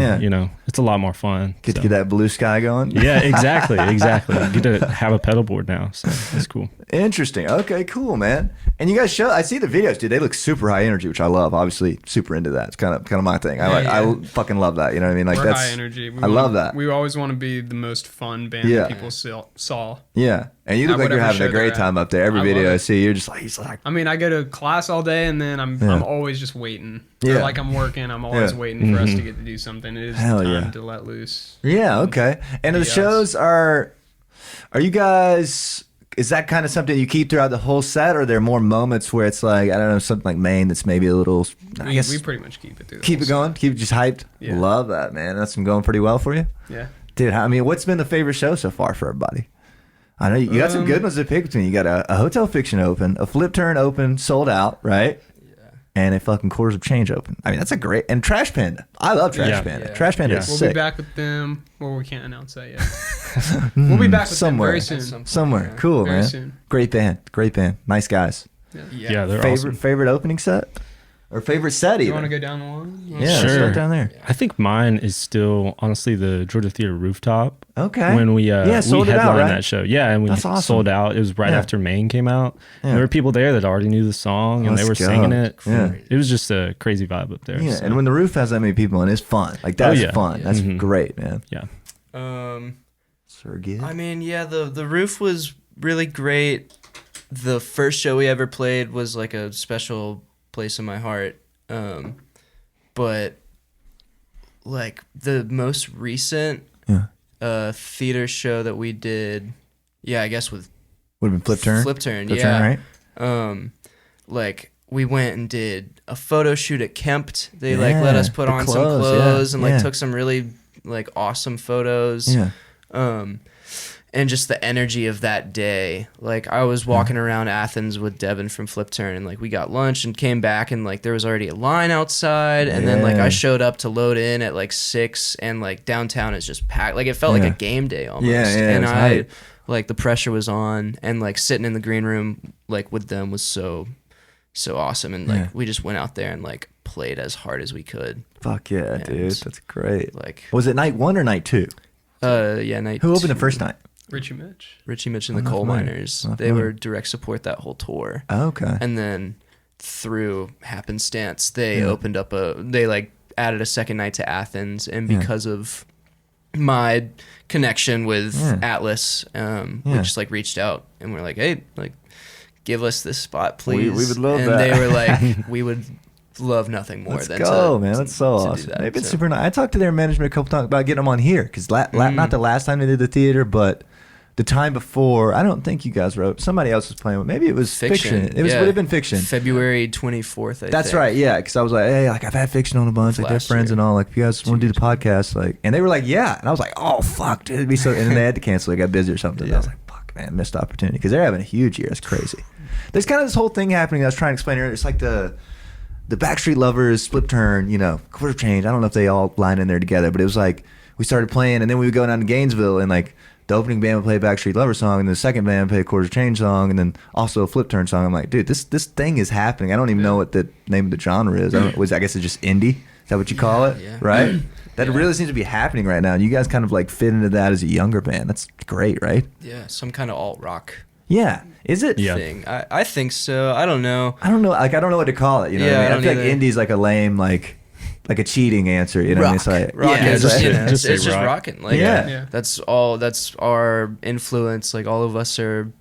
it's a lot more fun. Get to get that blue sky going. Yeah, exactly. I get to have a pedal board now, so it's cool. Interesting. Okay, cool, man. And you guys I see the videos, dude. They look super high energy, which I love. Obviously, super into that. It's kind of my thing. I fucking love that. You know what I mean? Like We're that's high energy. I love that. We always want to be the most fun band that people saw. Yeah. And you look like you're having a great time up there. Every video I see, you're just like, he's like. I mean, I go to class all day, and then I'm always just waiting. Yeah. Or like I'm working, I'm always waiting for us to get to do something. It is time to let loose. Yeah, okay. And the shows are you guys, is that kind of something you keep throughout the whole set, or are there more moments where it's like, I don't know, something like Maine that's maybe a little, we pretty much keep it through Keep it going? Keep it just hyped? Yeah. Love that, man. That's been going pretty well for you? Yeah. Dude, I mean, what's been the favorite show so far for everybody? I know you got some good ones to pick between. You got a Hotel Fiction open, a Flip Turn open, sold out, right? Yeah. And a fucking Quarters of Change open. I mean, that's a great... And Trash Panda. I love Trash Panda. Yeah. Trash Panda is sick. We'll be back with them. Well, we can't announce that yet. We'll be back with them very soon. Somewhere. Cool, very man. Soon. Great band. Nice guys. Yeah, they're awesome. Favorite opening set? Or favorite set even? You want to go down the line? Yeah, sure. Start down there. I think mine is still, honestly, the Georgia Theater Rooftop. Okay. When we sold it out, right? that show. Yeah, and we sold out. It was right after Maine came out. Yeah. There were people there that already knew the song, and they were singing it. Yeah. It was just a crazy vibe up there. Yeah, so. And when the roof has that many people in, it's fun. Like, that's fun. Yeah. That's great, man. Yeah. Sir Gid? I mean, the roof was really great. The first show we ever played was like a special place in my heart, but like the most recent theater show that we did, I guess would have been Flip Turn, right? Like we went and did a photo shoot at Kempt. They like let us put on some clothes and like took some really like awesome photos. And just the energy of that day. Like, I was walking around Athens with Devin from Flip Turn, and, like, we got lunch and came back, and, like, there was already a line outside, and then, like, I showed up to load in at, like, 6, and, like, downtown is just packed. Like, it felt like a game day almost. And like, the pressure was on, and, like, sitting in the green room, like, with them was so awesome, and, like, we just went out there and, like, played as hard as we could. Fuck yeah, and dude. That's great. Like, was it night 1 or night 2? Night 2. Who opened the first night? Richie Mitch and the Coal Miners. They were direct support that whole tour. Oh, okay. And then through happenstance, they opened up they like added a second night to Athens, and because of my connection with Atlas, we just like reached out and we're like, hey, like give us this spot, please. We would love and that. And they were like, we would love nothing more than man. That's so awesome. That, They've been super nice. I talked to their management a couple times about getting them on here because not the last time they did the theater, but the time before, I don't think you guys wrote. Somebody else was playing. Maybe it was Fiction. It would have been Fiction. February 24th, I think. That's right, yeah. Because I was like, hey, like I've had Fiction on a bunch, like they're friends and all. Like, if you guys want to do the podcast, like, and they were like, yeah. And I was like, oh fuck, dude, it'd be so. And then they had to cancel. They got busy or something. And I was like, fuck, man, missed opportunity because they're having a huge year. It's crazy. There's kind of this whole thing happening. I was trying to explain earlier. It's like the Backstreet Lovers, Flip Turn, Quarter Change. I don't know if they all line in there together, but it was like we started playing, and then we would go down to Gainesville and like. The opening band would play a Backstreet Lover song, and the second band would play a Quarter Change song, and then also a Flip Turn song. I'm like, dude, this thing is happening. I don't even know what the name of the genre is. I guess it's just indie. Is that what you call it? Yeah. Right? That really seems to be happening right now. And you guys kind of like fit into that as a younger band. That's great, right? Yeah, some kind of alt rock. Yeah. Is it? Yeah. Thing. I think so. I don't know. I don't know. Like, I don't know what to call it. You know what I mean? I feel like indie's like a lame, like a cheating answer, you know? Rock. It's like, rock yeah, is just it's just rock. rocking. Like, Yeah. that's our influence. Like, all of us are,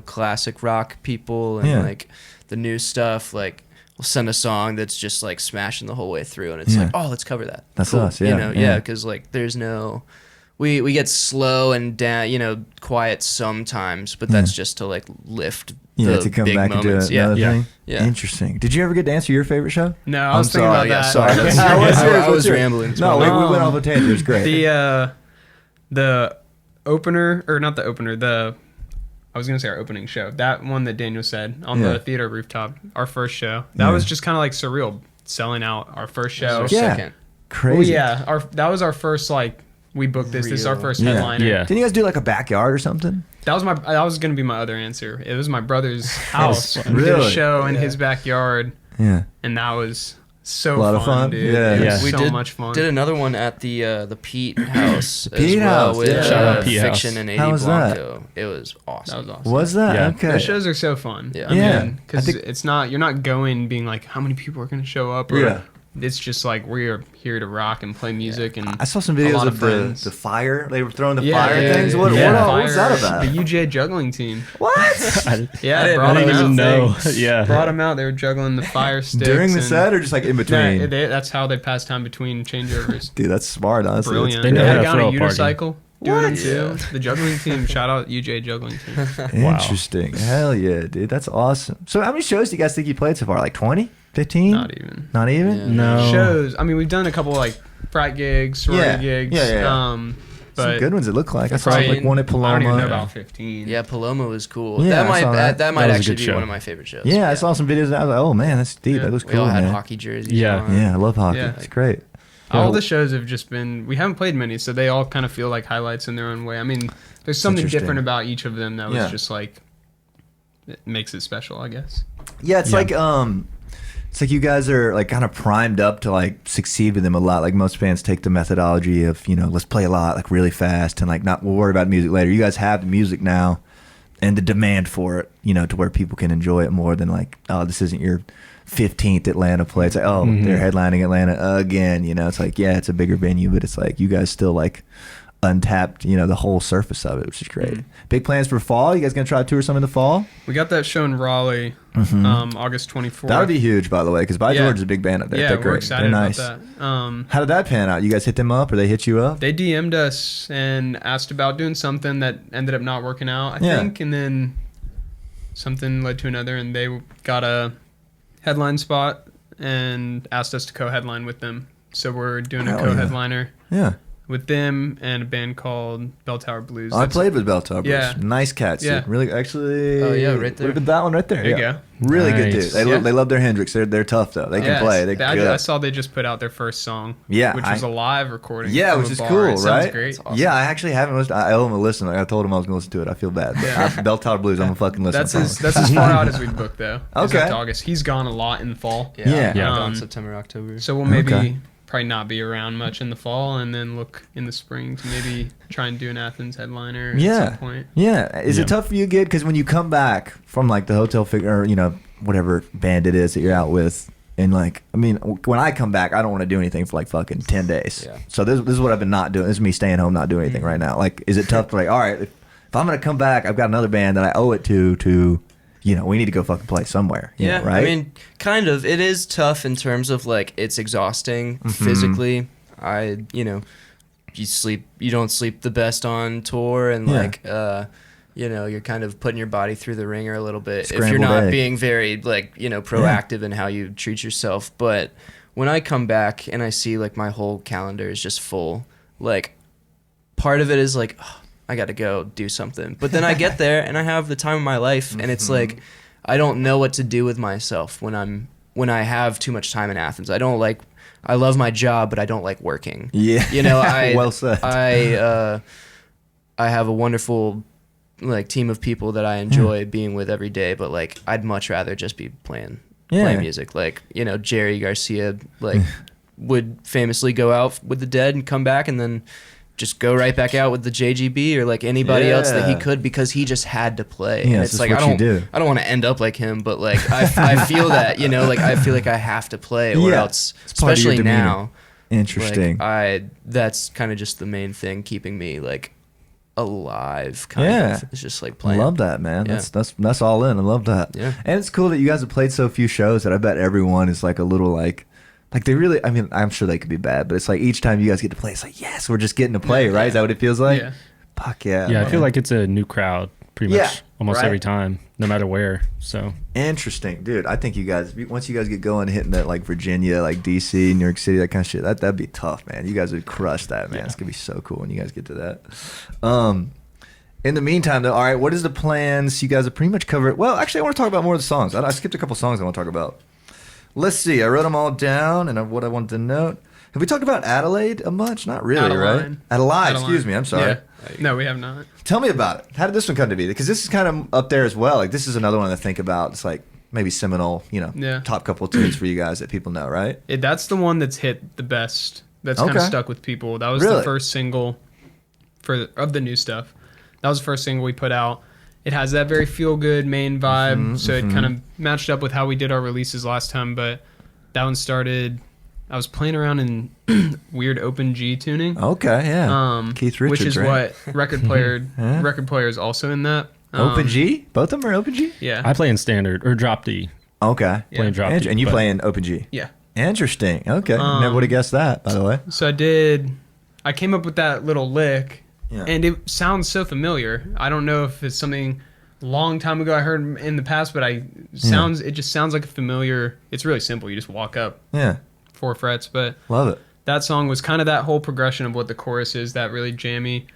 classic rock people, and like the new stuff, like we'll send a song that's just like smashing the whole way through, and it's like, oh, let's cover that. That's cool. us, yeah. Because like there's no, we get slow and down, quiet sometimes, but that's just to like lift the to come big back moments. and do another thing. Yeah. Interesting. Did you ever get to answer your favorite show? No, I was thinking about that. Sorry. I was rambling. No, we went off a tangent. It was great. The opener, or not the opener, I was going to say our opening show. That one that Daniel said on the theater rooftop, our first show. That was just kind of like surreal, selling out our first show. Second. Crazy. Well, that was our first, like, we booked this. This is our first headliner. Yeah. Didn't you guys do like a backyard or something? That was going to be my other answer. It was my brother's house. We did Really? a show in his backyard. Yeah. And that was so A lot of fun? dude. Yeah. It was We so much fun. did another one at the Pete House Pete as well House, with yeah. Shout out Pete Fiction House. and How 80 was that? Blanco. It was awesome. That was awesome. Was that? Yeah. Okay. Those shows are so fun. Yeah. Yeah. Because I think- it's not, you're not going being like, how many people are going to show up? Or Yeah. It's just like, we're here to rock and play music. And I saw some a videos lot of the friends. fire. They were throwing the Yeah, fire yeah, things. yeah. What was that Fire, about? The UJ juggling team. What? Yeah, I didn't even know. Yeah. Brought them out. They were juggling the fire sticks. During the and- set or just like in between? Yeah, that's how they pass time between changeovers. Dude, that's smart, honestly. Brilliant. They They know had how a to guy on throw a a party. unicycle doing them What? too. The juggling team. Shout out UJ juggling team. Wow. Interesting. Hell yeah, dude. That's awesome. So how many shows do you guys think you played so far? Like 20? 15? Not even. Not even? Yeah. No. Shows. I mean, we've done a couple like frat gigs, sorority gigs. Yeah. But Some good ones it looked like. I saw probably- like one at Paloma. I don't even know about 15. Yeah, Paloma was cool. Yeah, that I might saw that. that might was a actually good be show. one of my favorite shows. Yeah, I saw some videos and I was like, oh man, that's deep. Yeah. That was We cool, all had man. hockey jerseys. Yeah. on. Yeah, I love hockey. Yeah. It's great. All the shows have just been, we haven't played many, so they all kind of feel like highlights in their own way. I mean, there's something interesting. different about each of them that was Yeah. just like, it makes it special, I guess. Yeah, it's Yeah. like you guys are like kind of primed up to like succeed with them a lot. Like most bands take the methodology of, let's play a lot, like really fast and like we'll worry about music later. You guys have the music now and the demand for it, to where people can enjoy it more than like, oh, this isn't your 15th Atlanta play. It's like, oh, they're headlining Atlanta again, It's like, yeah, it's a bigger venue, but it's like you guys still like untapped, the whole surface of it, which is great. Big plans for fall? You guys gonna try to tour some in the fall? We got that show in Raleigh, August 24th. That would be huge, by the way, because By Yeah. George is a big band up there. Yeah, They're we're great. excited They're nice. about that. How did that pan out? You guys hit them up or they hit you up? They DM'd us and asked about doing something that ended up not working out, I Yeah. think, and then something led to another, and they got a headline spot and asked us to co-headline with them. So we're doing Hell a yeah. co-headliner Yeah. with them and a band called Bell Tower Blues. I That's- played with Bell Tower Blues. Yeah. Nice cats. Yeah. Dude. Really, actually. Oh, yeah, right there. Would have been that one right there. There you yeah. go. Really good Nice. dude. Yeah. They love their Hendrix. They're tough though. They can Yes. play. They're good. I saw they just put out their first song. Yeah, which was a live recording. Yeah, from which a is bar. cool, It sounds right? great. Awesome. Yeah, I actually haven't listened. I owe him a listen. Like I told him I was going to listen to it. I feel bad. But Yeah. Bell Tower Blues, I'm going to fucking listen. That's as far out as we booked though. Is Okay. up to August. He's gone a lot in the fall. Yeah. Yeah. Um, September, October. So we'll maybe Okay. probably not be around much in the fall, and then look in the spring to maybe try and do an Athens headliner at some point. Yeah. Is it tough for you, Gid? Because when you come back from like the hotel figure, or whatever band it is that you're out with, and like, I mean, when I come back, I don't want to do anything for like fucking 10 days. Yeah. So this is what I've been not doing. This is me staying home, not doing anything right now. Like, is it tough to like, all right, if I'm gonna come back, I've got another band that I owe it to. We need to go fucking play somewhere. Yeah, right? I mean, kind of. It is tough in terms of, like, it's exhausting physically. You don't sleep the best on tour, and, you're kind of putting your body through the ringer a little bit if you're not being very, like, proactive in how you treat yourself. But when I come back and I see, like, my whole calendar is just full, like, part of it is, like, I got to go do something. But then I get there and I have the time of my life, and it's like I don't know what to do with myself when I have too much time in Athens. I love my job, but I don't like working. Yeah. Well said. I have a wonderful like team of people that I enjoy being with every day, but like I'd much rather just be playing music. Like, Jerry Garcia would famously go out with the Dead and come back and then just go right back out with the JGB or like anybody else that he could, because he just had to and it's like I don't want to end up like him, but like I feel that, like I feel like I have to play or else, especially now. Interesting. Like, that's kind of just the main thing keeping me like alive kind of. It's just like playing. I love that, man. That's all in. I love that. Yeah. And it's cool that you guys have played so few shows that I bet everyone is like a little like they really, I mean, I'm sure they could be bad, but it's like each time you guys get to play, it's like, yes, we're just getting to play, right? Is that what it feels like? Yeah. Fuck yeah. Yeah, I feel like it's a new crowd pretty much almost every time, no matter where. So interesting. Dude, I think you guys, once you guys get going, hitting that like Virginia, like DC, New York City, that kind of shit, that'd be tough, man. You guys would crush that, man. It's going to be so cool when you guys get to that. In the meantime, though, all right, what is the plans? You guys have pretty much covered. Well, actually, I want to talk about more of the songs. I skipped a couple songs I want to talk about. Let's see. I wrote them all down, and what I wanted to note. Have we talked about Adelaide much? Not really, right? Adelaide, excuse me. I'm sorry. Yeah. No, we have not. Tell me about it. How did this one come to be? Because this is kind of up there as well. Like, this is another one to think about. It's like maybe seminal, top couple of tunes for you guys that people know, right? That's the one that's hit the best. That's kind of stuck with people. That was the first single of the new stuff. That was the first single we put out. It has that very feel-good main vibe, so it kind of matched up with how we did our releases last time, but that one started... I was playing around in weird open G tuning. Okay, yeah. Keith Richards, which is what record player is also in that. Open G? Both of them are open G? Yeah. I play in standard, or drop D. Okay. Playing drop D. And you play in open G? Yeah. Interesting. Okay. Never would have guessed that, by the way. So I came up with that little lick. Yeah. And it sounds so familiar. I don't know if it's something a long time ago I heard in the past, but it just sounds like a familiar. It's really simple. You just walk up 4 frets. But love it. That song was kind of that whole progression of what the chorus is, that really jammy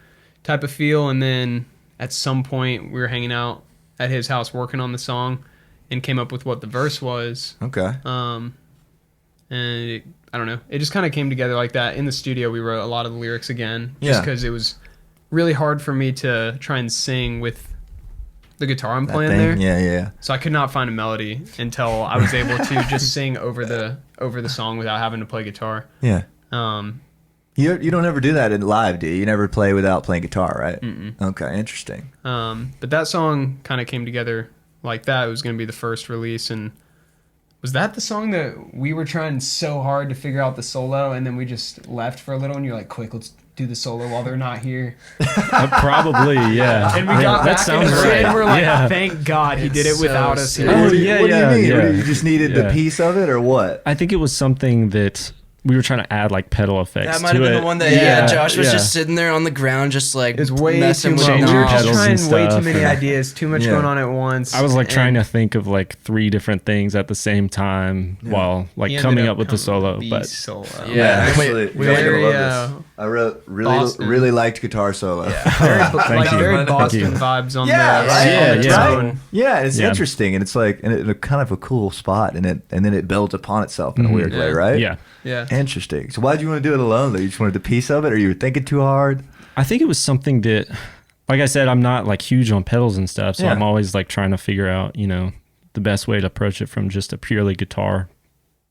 type of feel. And then at some point we were hanging out at his house working on the song and came up with what the verse was. Okay. And I don't know. It just kind of came together like that. In the studio we wrote a lot of the lyrics again just because it was really hard for me to try and sing with the guitar I'm playing there. Yeah. So I could not find a melody until I was able to just sing over the song without having to play guitar. Yeah. You don't ever do that in live, do you? You never play without playing guitar, right? Mm-mm. Okay, interesting. But that song kind of came together like that. It was going to be the first release, and was that the song that we were trying so hard to figure out the solo, and then we just left for a little, and you're like, quick, let's do the solo while they're not here. Probably, yeah. And we got back and we're like, thank God he did it without us. What do you mean? You just needed the piece of it, or what? I think it was something that we were trying to add like pedal effects. That might have been the one that Josh was just sitting there on the ground, just like it's way messing too with much. knobs. We were just trying way too many ideas, too much going on at once. I was like trying to think of like 3 different things at the same time while like coming up with the solo. But I wrote really liked guitar solo. Very Boston vibes on the Yeah, it's interesting, and it's like and kind of a cool spot, and then it builds upon itself in a weird way, right? Yeah. Interesting. So why did you want to do it alone, though? You just wanted the piece of it, or you were thinking too hard? I think it was something that, like I said, I'm not like huge on pedals and stuff, so I'm always like trying to figure out, the best way to approach it from just a purely guitar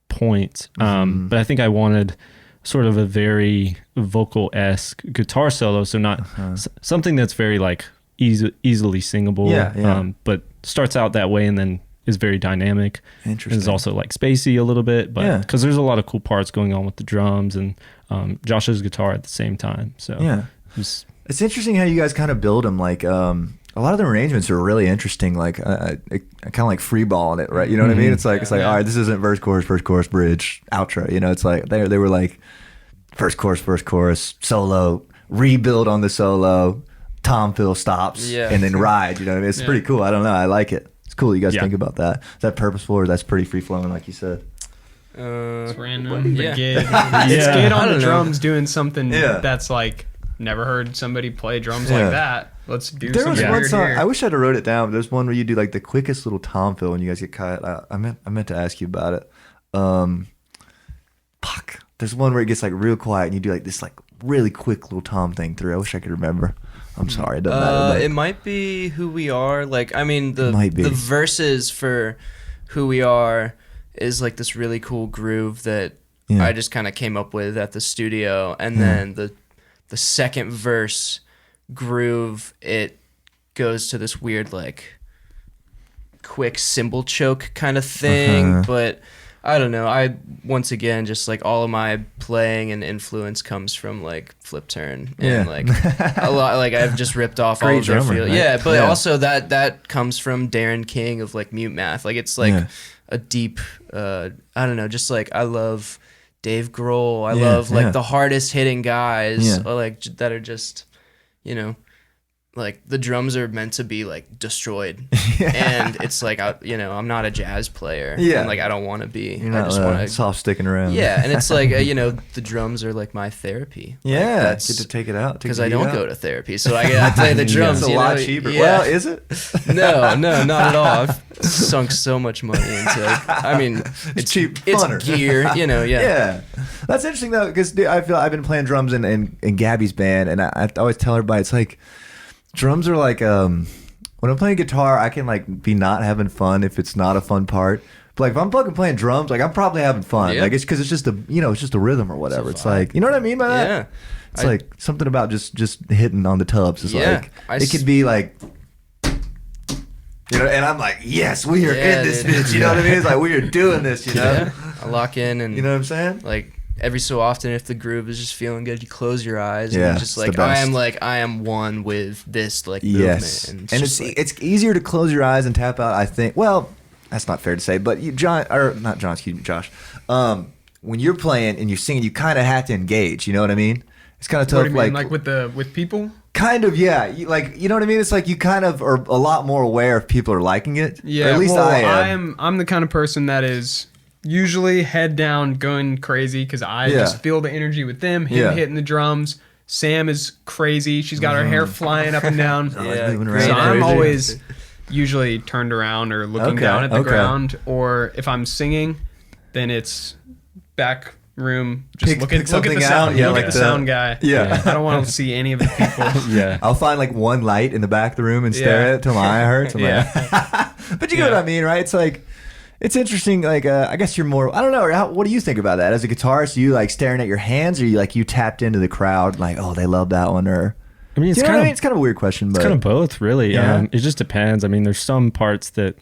point. But I think I wanted sort of a very vocal-esque guitar solo, so not something that's very like easily singable, but starts out that way and then is very dynamic. Interesting. And is also like spacey a little bit, but because there's a lot of cool parts going on with the drums and Josh's guitar at the same time. So it's interesting how you guys kind of build them. Like a lot of the arrangements are really interesting. Like kind of like free balling it, right? You know what I mean? It's like all right, this isn't verse, chorus, bridge, outro. You know, it's like they were like first chorus, solo, rebuild on the solo, tom fill stops, and then ride. You know what I mean? It's pretty cool. I don't know. I like it. It's cool you guys think about that. Is that purposeful or that's pretty free flowing, like you said? It's random. It's Gid on the drums doing something that's like never heard somebody play drums like that. Let's do something weird here. I wish I'd have wrote it down, but there's one where you do like the quickest little tom fill when you guys get cut. I meant to ask you about it. There's one where it gets like real quiet and you do like this like really quick little tom thing through. I wish I could remember. I'm sorry, it doesn't matter. It might be Who We Are. Like, I mean, the verses for Who We Are is like this really cool groove that I just kind of came up with at the studio, and then the second verse groove, it goes to this weird like quick cymbal choke kind of thing, but I don't know. I once again just like all of my playing and influence comes from like Flip Turn and like a lot. Like I've just ripped off all of their feel. Right? But also that comes from Darren King of like Mute Math. Like it's like a deep. I don't know. Just like I love Dave Grohl. I love like the hardest hitting guys like that are just, you know. Like the drums are meant to be like destroyed, and it's like I'm not a jazz player, and like I don't want to be. You're not I just want to soft sticking around. And it's like the drums are like my therapy. Yeah, that's get to take it out because I don't go to therapy, so I play the drums. It's a lot cheaper. Yeah. Well, is it? No, not at all. I've sunk so much money into it. I mean, it's cheap, funner. It's gear, Yeah, that's interesting though, because I feel I've been playing drums in Gabby's band, and I always tell everybody it's like. Drums are like when I'm playing guitar, I can like be not having fun if it's not a fun part. But like if I'm fucking playing drums, like I'm probably having fun. Like it's because it's just it's just a rhythm or whatever. It's like you know what I mean by that? Yeah. It's like something about just hitting on the tubs. It's like it could be like and I'm like, yes, we are in this bitch. You know what I mean? It's like we are doing this. You know? Yeah. I lock in and you know what I'm saying? Like. Every so often, if the groove is just feeling good, you close your eyes and you're just like I am one with this like movement. And it's easier to close your eyes and tap out. I think. Well, that's not fair to say, but Josh. When you're playing and you're singing, you kind of have to engage. You know what I mean? It's kind of tough. What do you mean? Like with people. Kind of, yeah. You know what I mean? It's like you kind of are a lot more aware if people are liking it. Yeah. Or at least I am. I'm the kind of person that is. Usually head down going crazy because I just feel the energy with them, him hitting the drums. Sam is crazy. She's got her hair flying up and down. So I'm always usually turned around or looking down at the ground. Or if I'm singing, then it's back room. Just look at the sound. Look at the sound guy. Yeah. I don't want to see any of the people. I'll find like one light in the back of the room and stare at it till my eye hurts. But you know what I mean, right? It's like... It's interesting, like, I guess you're more, I don't know, what do you think about that? As a guitarist, are you, like, staring at your hands, or you tapped into the crowd, like, oh, they love that one, or... I mean, it's kind of a weird question, but... It's kind of both, really. Yeah. It just depends. I mean, there's some parts that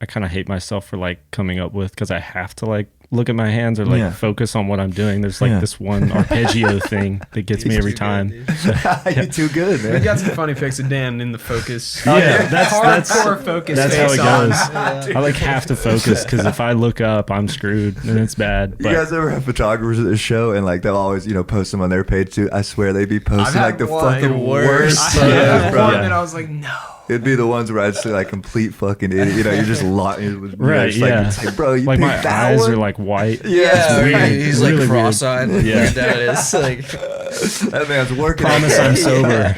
I kind of hate myself for, like, coming up with, because I have to, like, look at my hands or, like, focus on what I'm doing. There's, like, this one arpeggio thing that gets me every time. You're too good, man. We got some funny pics of Dan in the focus. That's hardcore focus. That's how it goes. I, like, have to focus, because if I look up, I'm screwed, and it's bad. You guys ever have photographers at the show, and, like, they'll always, post them on their page, too? I swear, they'd be posting, like, the fucking worst stuff. I had one that I was like, no. It'd be the ones where I'd say like complete fucking idiot. You're just locked. Right. It's like, bro, you like picked my that eyes one? are like white. Yeah. He's really like cross-eyed. Weird. Yeah. That is like that man's working. Promise I'm sober.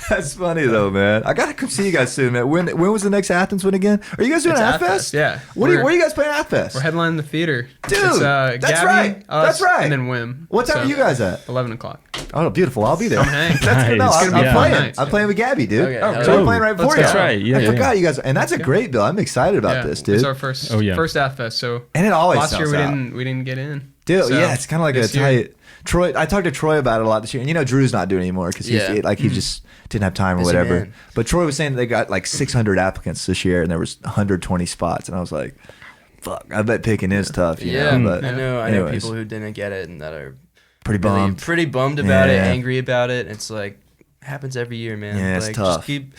That's funny though, man. I gotta come see you guys soon, man. When was the next Athens one again? Are you guys doing Athens? Yeah. Where are you guys playing Athens? We're headlining the theater. Dude, it's, that's Gabby, right. That's right. And then Wim. What time are you guys at? 11 o'clock. Oh, beautiful. I'll be there. That's good. No, I'm playing. I'm playing with Gabby, dude. Okay. So we're playing right before you. That's right. Yeah, I forgot you guys, and that's a great bill. I'm excited about this, dude. It's our first Ath Fest. So and it always last year sells out. we didn't get in. Dude, So, yeah, it's kind of like a tight. Troy, I talked to Troy about it a lot this year, and Drew's not doing it anymore because he just didn't have time or Busy whatever. man. But Troy was saying they got like 600 applicants this year, and there was 120 spots, and I was like, "Fuck, I bet picking is tough." You know? But I know people who didn't get it and that are pretty bummed, pretty bummed about it, angry about it. It's like happens every year, man. Yeah, it's like, tough. Just keep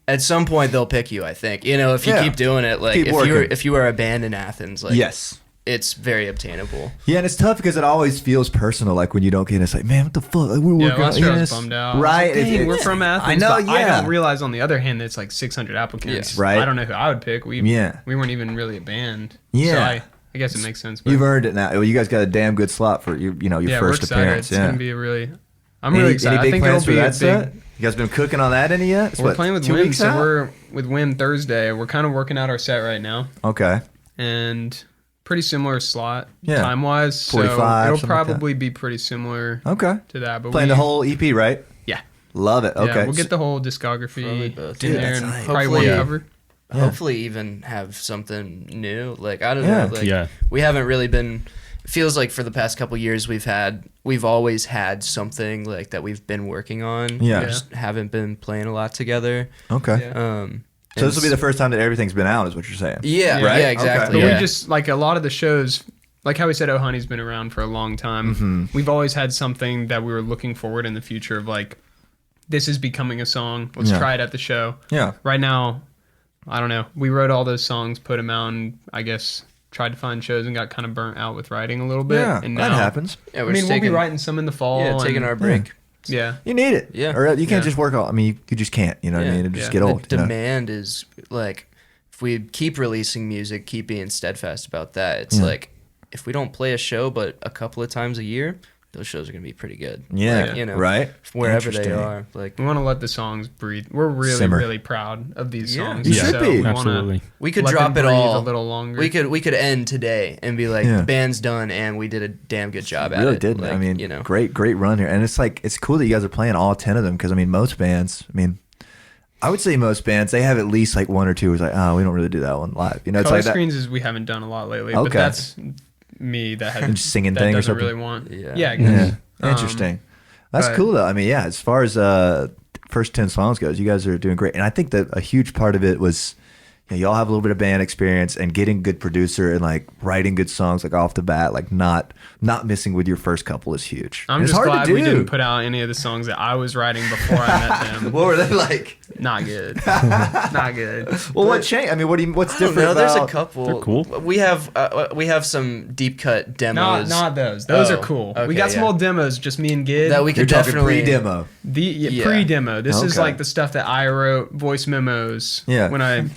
at some point they'll pick you. I think if you keep doing it, like if you are a band in Athens, like yes. It's very obtainable. Yeah, and it's tough because it always feels personal. Like when you don't get it, it's like, man, what the fuck? Like, we're working last year I was bummed out. Right. Dang, we're from Athens. I know, but I don't realize on the other hand that it's like 600 applicants. Yeah. Right. I don't know who I would pick. We weren't even really a band. Yeah. So I guess it makes sense. But you've earned it now. Well, you guys got a damn good slot for your first appearance. It's gonna be I'm really excited. Any big I think plans it'll be for a that set? You guys been cooking on that any yet? We're playing with Wim, so we're with Wim Thursday. We're kind of working out our set right now. Okay. And pretty similar slot Yeah. time wise. 45, so it'll something probably be pretty similar to that. But playing the whole EP, right? Yeah. Love it. Okay. Yeah, we'll get the whole discography in there and probably one cover. Hopefully even have something new. Like I don't know. Like we haven't really been it feels like for the past couple years we've always had something like that we've been working on. Yeah. We just haven't been playing a lot together. Okay. So this will be the first time that everything's been out, is what you're saying? Yeah, right? Yeah, exactly. But we just like a lot of the shows, like how we said, Oh Honey's been around for a long time. Mm-hmm. We've always had something that we were looking forward in the future of like, this is becoming a song. Let's try it at the show. Yeah. Right now, I don't know. We wrote all those songs, put them out, and I guess tried to find shows and got kind of burnt out with writing a little bit. Yeah, and that now, happing. Yeah, we'll be writing some in the fall. Yeah, taking our break. Yeah. You need it. Yeah. Or you can't just work all. I mean, you just can't. You know what I mean? It'll just get old. The demand is like, if we keep releasing music, keep being steadfast about that, it's like, if we don't play a show but a couple of times a year, those shows are going to be pretty good. Yeah. Like, right? Wherever they are. Like, we want to let the songs breathe. We're really, really proud of these songs. You should be. Absolutely. We could drop it all a little longer. We could end today and be like, the band's done and we did a damn good job at it. Really did. Like, I mean, great run here. And it's like, it's cool that you guys are playing all 10 of them because, I mean, most bands, I would say most bands, they have at least like one or two who's like, oh, we don't really do that one live. You know, it's Color like Screens is we haven't done a lot lately, but that's me that has just singing that thing or doesn't something. really want. Yeah. I guess. Interesting. That's cool though. I mean, yeah, as far as first 10 songs goes, you guys are doing great. And I think that a huge part of it was, y'all have a little bit of band experience and getting good producer and like writing good songs like off the bat, like not missing with your first couple is huge. I'm it's just hard glad to do. we didn't put out any of the songs that I was writing before I met them. What were they like? Not good. Not good. Well, what changed? I mean, what's different about? There's a couple. They're cool. We have some deep cut demos. Not those. Those are cool. Okay, we got some old demos, just me and Gid. That we You're could talking definitely pre-demo. Pre-demo. This is Okay. like the stuff that I wrote, voice memos. Yeah. When I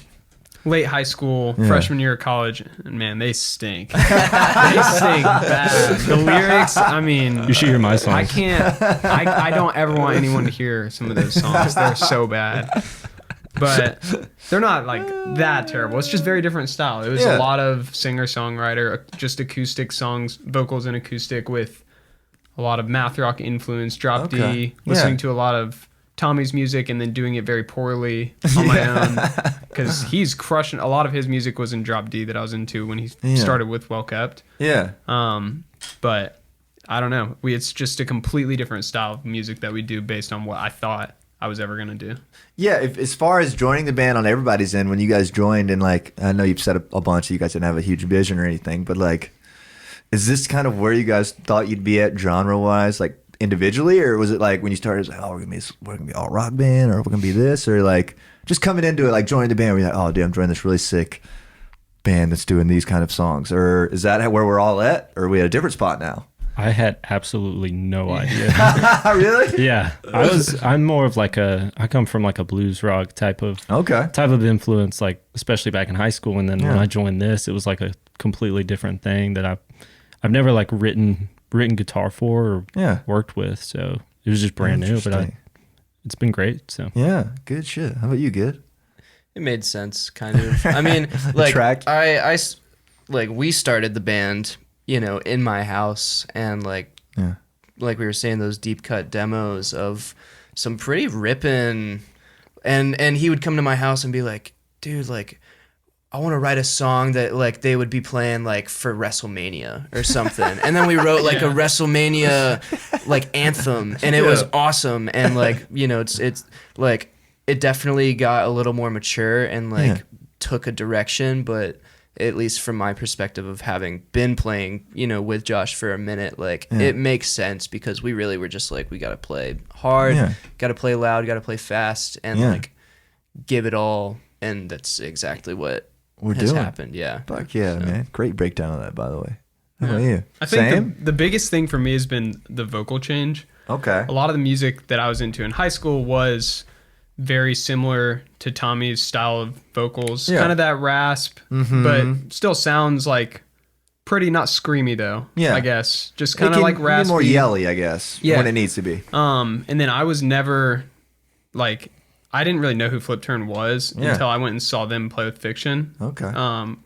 late high school, freshman year of college, and man, they stink. They stink bad. The lyrics, I mean, You should hear my songs. I can't. I don't ever want anyone to hear some of those songs. They're so bad. But they're not like that terrible. It's just very different style. It was a lot of singer-songwriter, just acoustic songs, vocals and acoustic with a lot of math rock influence, drop D, listening to a lot of Tommy's music and then doing it very poorly on my own because he's crushing. A lot of his music was in drop D that I was into when he started with Well Kept. Yeah. But I don't know. It's just a completely different style of music that we do based on what I thought I was ever gonna do. Yeah, as far as joining the band on everybody's end, when you guys joined, and like I know you've said a bunch, you guys didn't have a huge vision or anything, but like, is this kind of where you guys thought you'd be at genre wise, like individually, or was it like when you started, it was like, oh, we're gonna be all rock band, or we're gonna be this, or like just coming into it, like joining the band, where you're like, oh, dude, I'm joining this really sick band that's doing these kind of songs, or is that where we're all at, or are we at a different spot now? I had absolutely no idea. Really? Yeah. I'm more of like I come from like a blues rock type of influence, like especially back in high school. And then when I joined this, it was like a completely different thing that I've never like written guitar for or worked with. So it was just brand new, but it's been great. So yeah, good shit. How about you, Good? It made sense, kind of. I mean, like I like we started the band, in my house, and like we were saying, those deep cut demos of some pretty ripping, and he would come to my house and be like, dude, like I want to write a song that like they would be playing like for WrestleMania or something. And then we wrote like a WrestleMania like anthem, and it was awesome. And like, you know, it's like it definitely got a little more mature and like took a direction, but at least from my perspective of having been playing, you know, with Josh for a minute, like it makes sense because we really were just like, we got to play hard, got to play loud, got to play fast, and like give it all. And that's exactly what has happened. Yeah. Fuck yeah, man. Great breakdown of that, by the way. How about you? I think the biggest thing for me has been the vocal change. Okay. A lot of the music that I was into in high school was very similar to Tommy's style of vocals. Kind of that rasp, but still sounds like pretty, not screamy though. Yeah. I guess. Just kind of like raspy. More yelly, I guess, when it needs to be. And then I was never like, I didn't really know who Flip Turn was until I went and saw them play with Fiction. Okay.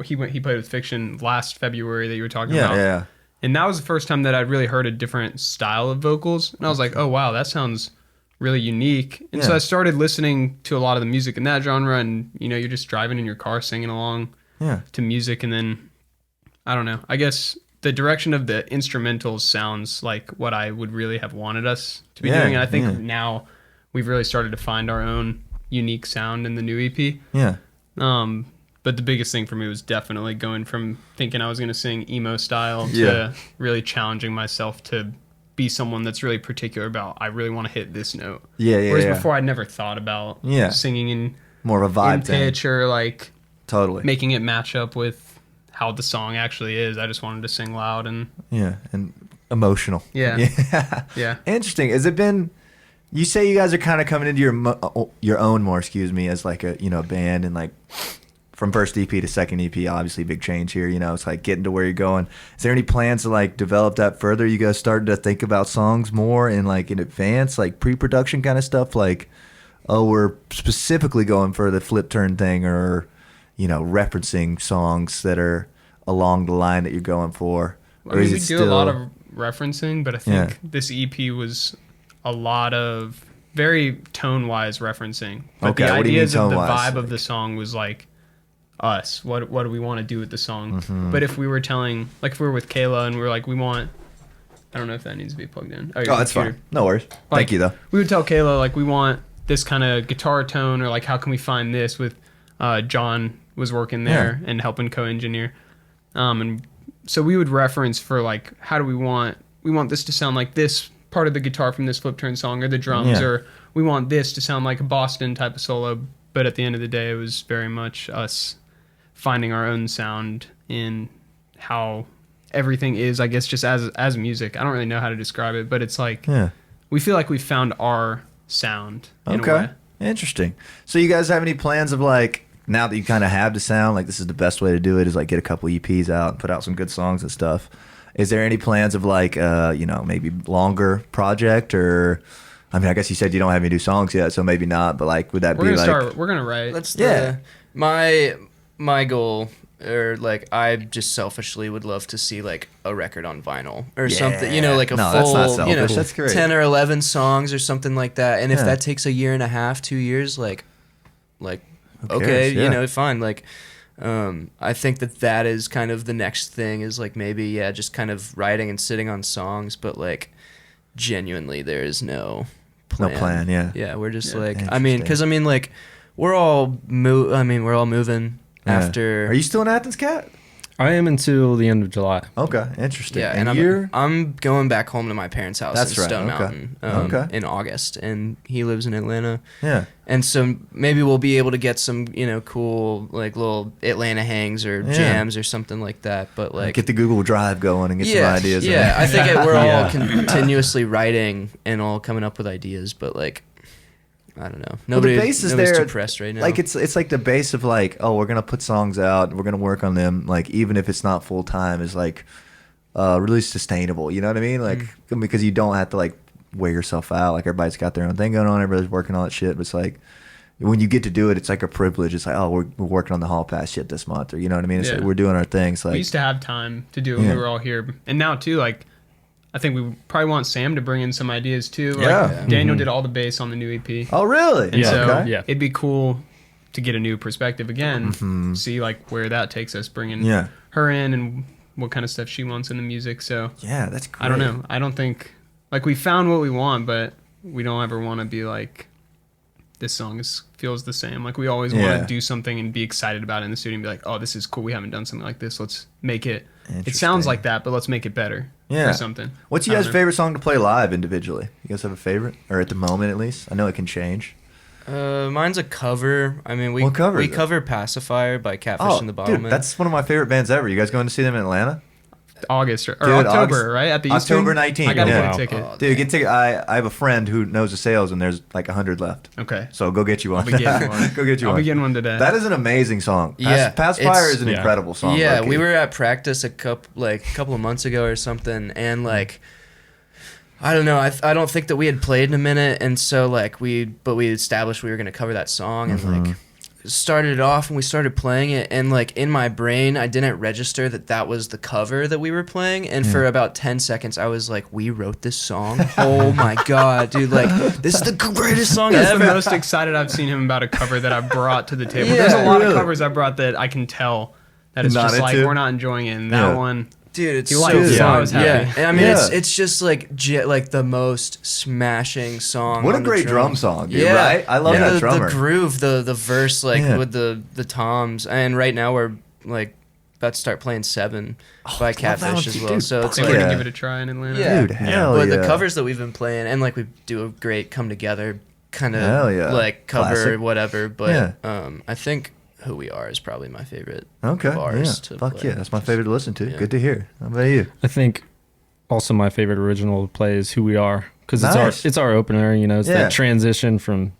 He played with Fiction last February that you were talking about. Yeah. And that was the first time that I'd really heard a different style of vocals. And I was like, oh wow, that sounds really unique. And so I started listening to a lot of the music in that genre, and you know, you're just driving in your car singing along to music. And then I don't know, I guess the direction of the instrumentals sounds like what I would really have wanted us to be doing. And I think now we've really started to find our own unique sound in the new EP. Yeah. But the biggest thing for me was definitely going from thinking I was going to sing emo style to really challenging myself to be someone that's really particular about, I really want to hit this note. Whereas before I'd never thought about singing in more of a vibe in pitch thing. Or like totally making it match up with how the song actually is. I just wanted to sing loud and emotional. Yeah. Interesting. Has it been? You say you guys are kind of coming into your own more, as like a band, and like from first EP to second EP, obviously big change here. It's like getting to where you're going. Is there any plans to like develop that further? You guys starting to think about songs more in like in advance, like pre-production kind of stuff? Like, oh, we're specifically going for the Flip Turn thing, or referencing songs that are along the line that you're going for. I mean, we do a lot of referencing, but I think this EP was a lot of very tone-wise referencing. But the ideas of the vibe of the song was like us. What do we want to do with the song? Mm-hmm. But if we were telling, like if we were with Kayla and we were like, we want, I don't know if that needs to be plugged in. Oh, that's fine. No worries. Thank you though. We would tell Kayla like we want this kind of guitar tone, or like how can we find this with John was working there and helping co-engineer. And so we would reference for like, how do we want this to sound like this part of the guitar from this Flip Turn song, or the drums, or we want this to sound like a Boston type of solo. But at the end of the day, it was very much us finding our own sound in how everything is, I guess, just as music. I don't really know how to describe it, but it's like we feel like we found our sound in a way. Interesting. So you guys have any plans of like, now that you kind of have the sound, like this is the best way to do it, is like get a couple EPs out and put out some good songs and stuff? Is there any plans of like, maybe longer project, or, I mean, I guess you said you don't have any new songs yet, so maybe not, but like, would that be like... We're going to write. My goal, or like, I just selfishly would love to see like a record on vinyl or something, like a full, that's not selfish. That's great. 10 or 11 songs or something like that. And if that takes a year and a half, 2 years, like, okay, fine. Like, I think that is kind of the next thing, is like maybe just kind of writing and sitting on songs, but like genuinely there is no plan. We're just like, like we're all moving after. Are you still in Athens, Kat? I am until the end of July. Okay, interesting. Yeah, and I'm going back home to my parents' house in Stone Mountain in August, and he lives in Atlanta. Yeah. And so maybe we'll be able to get some, cool like little Atlanta hangs or jams or something like that. But like get the Google Drive going and get some ideas. Yeah, I think we're all continuously writing and all coming up with ideas, but like, I don't know. Nobody's too pressed right now. Like it's like the base of like, oh, we're gonna put songs out, we're gonna work on them. Like even if it's not full time, is like really sustainable. You know what I mean? Like because you don't have to like wear yourself out. Like everybody's got their own thing going on. Everybody's working on that shit. But it's like when you get to do it, it's like a privilege. It's like, oh, we're working on the hallpass shit this month, or you know what I mean? It's like we're doing our things. Like we used to have time to do it when we were all here, and now too, like. I think we probably want Sam to bring in some ideas too. Like Daniel did all the bass on the new EP. Oh, really? And so it'd be cool to get a new perspective again, see like where that takes us, bringing her in and what kind of stuff she wants in the music. So yeah, that's great. I don't know. I don't think like we found what we want, but we don't ever want to be like, this song feels the same. Like we always want to do something and be excited about it in the studio and be like, oh, this is cool. We haven't done something like this. Let's make it. It sounds like that, but let's make it better. Yeah. Or something. What's your guys' favorite song to play live individually? You guys have a favorite, or at the moment at least? I know it can change. Mine's a cover. I mean, we cover Pacifier by Catfish and the Bottlemen. Dude, that's one of my favorite bands ever. You guys going to see them in Atlanta? August or October, right? At the October 19th. I gotta get a ticket. Dude, get ticket. I have a friend who knows the sales, and there's like 100 left. Okay. So go get you one. I'll be getting one. Go get you one. I'll be getting one today. That is an amazing song. Pacifier is an incredible song. Yeah, Loki. we were at practice a couple of months ago or something, and like, I don't know. I don't think that we had played in a minute, and so like we established we were gonna cover that song, and like started it off, and we started playing it, and like in my brain I didn't register that was the cover that we were playing, and for about 10 seconds I was like, we wrote this song. Oh my god, dude, like this is the greatest song That's ever. the most excited I've seen him about a cover that I brought to the table. There's a lot of covers I brought that I can tell that it's just like we're not enjoying it, and that one, dude, it's he so liked it, so I fun. was happy. Yeah, and I mean it's just like the most smashing song. What a on great the drum song, dude, right? I love that drummer. The groove, the verse, like with the toms, and right now we're like about to start playing 7 by Catfish as well. Dude, so it's We're like, gonna give it a try in Atlanta. yeah, Dude, hell But yeah. the covers that we've been playing, and like we do a great come together kind of like cover Classic. whatever. But I think Who We Are is probably my favorite. Okay, of ours to fuck play. yeah, that's my favorite to listen to. Yeah. Good to hear. How about you? I think also my favorite original to play is Who We Are, because Nice. it's our opener. You know, it's Yeah. that transition from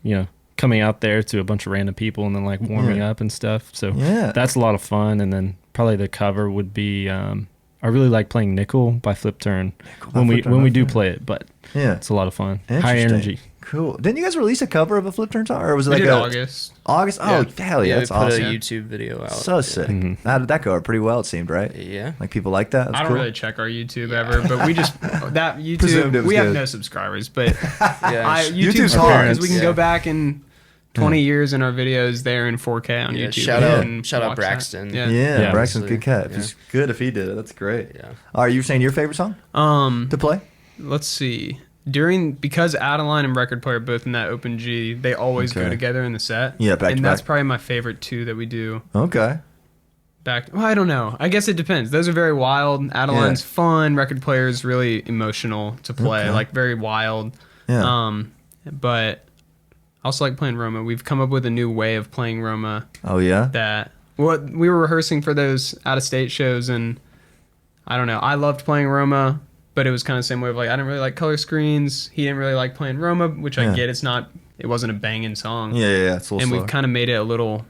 coming out there to a bunch of random people and then like warming up and stuff. So that's a lot of fun. And then probably the cover would be I really like playing Nickel by Flip Turn when we do play it, but it's a lot of fun. High energy. Cool. Didn't you guys release a cover of a Flip Turn song, or was it We like did August. August? Oh, hell yeah, we that's put awesome. a YouTube video out. So sick. How did that go? Pretty well, it seemed, right? Yeah. Like people like that. That's I don't cool. really check our YouTube ever, but we just that Presumed it YouTube. was We have good. no subscribers, but Yeah. YouTube's YouTube's cool hard. because we can go back in 20 years and our videos there in 4K on Yeah, YouTube. shout out watch Braxton. That. Yeah, Braxton's a good cat. Yeah. It's good if he did it. That's great. Yeah. Are you saying your favorite song to play? Let's see. Because Adeline and Record Player are both in that open G, they always go together in the set. Yeah, back to and that's back. probably my favorite two that we do. Okay. Well, I don't know. I guess it depends. Those are very wild. Adeline's fun. Record Player is really emotional to play, like very wild. Yeah. But I also like playing Roma. We've come up with a new way of playing Roma. Oh yeah. That we were rehearsing for those out of state shows, and I don't know. I loved playing Roma, but it was kind of the same way of like I didn't really like color screens. He didn't really like playing Roma, which I get. It wasn't a banging song. Yeah. It's a little And slower. we've kind of made it a little.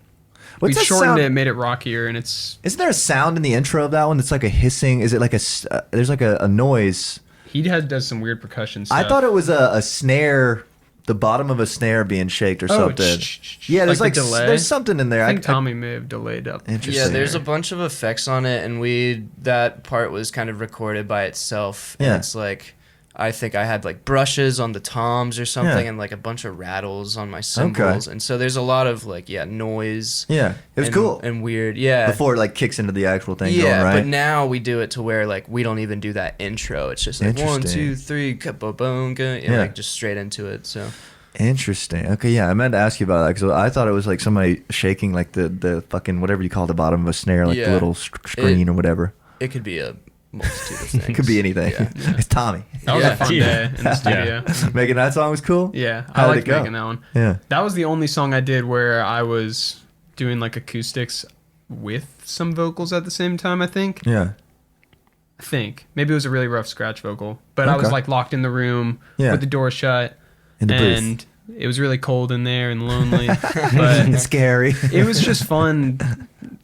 What's We've that shortened sound? it, made it rockier, and it's. Isn't there a sound in the intro of that one that's like a hissing? Is it like there's like a noise? He does some weird percussion stuff. I thought it was a snare, the bottom of a snare being shaked or something. Yeah, there's like the delay? there's something in there. I think Tommy may have delayed up. Interesting. Yeah, there's a bunch of effects on it, and that part was kind of recorded by itself. And it's like, I think I had like brushes on the toms or something, and like a bunch of rattles on my cymbals, and so there's a lot of like noise. Yeah, it was cool and weird. Yeah, before it like kicks into the actual thing. Yeah, going, right? but now we do it to where like we don't even do that intro. It's just like 1, 2, 3, boom, like just straight into it. So. Interesting. Okay, yeah, I meant to ask you about that because I thought it was like somebody shaking like the fucking whatever you call the bottom of a snare, like the little screen or whatever. It could be a multitude of things. It could be anything. Yeah. It's Tommy. That was a fun day in the studio. Making that song was cool. Yeah, How I did liked it go? making that one. Yeah. That was the only song I did where I was doing like acoustics with some vocals at the same time, I think. Yeah. Maybe it was a really rough scratch vocal, but I was like locked in the room with the door shut, In the booth. and it was really cold in there and lonely, but It's scary. it was just fun.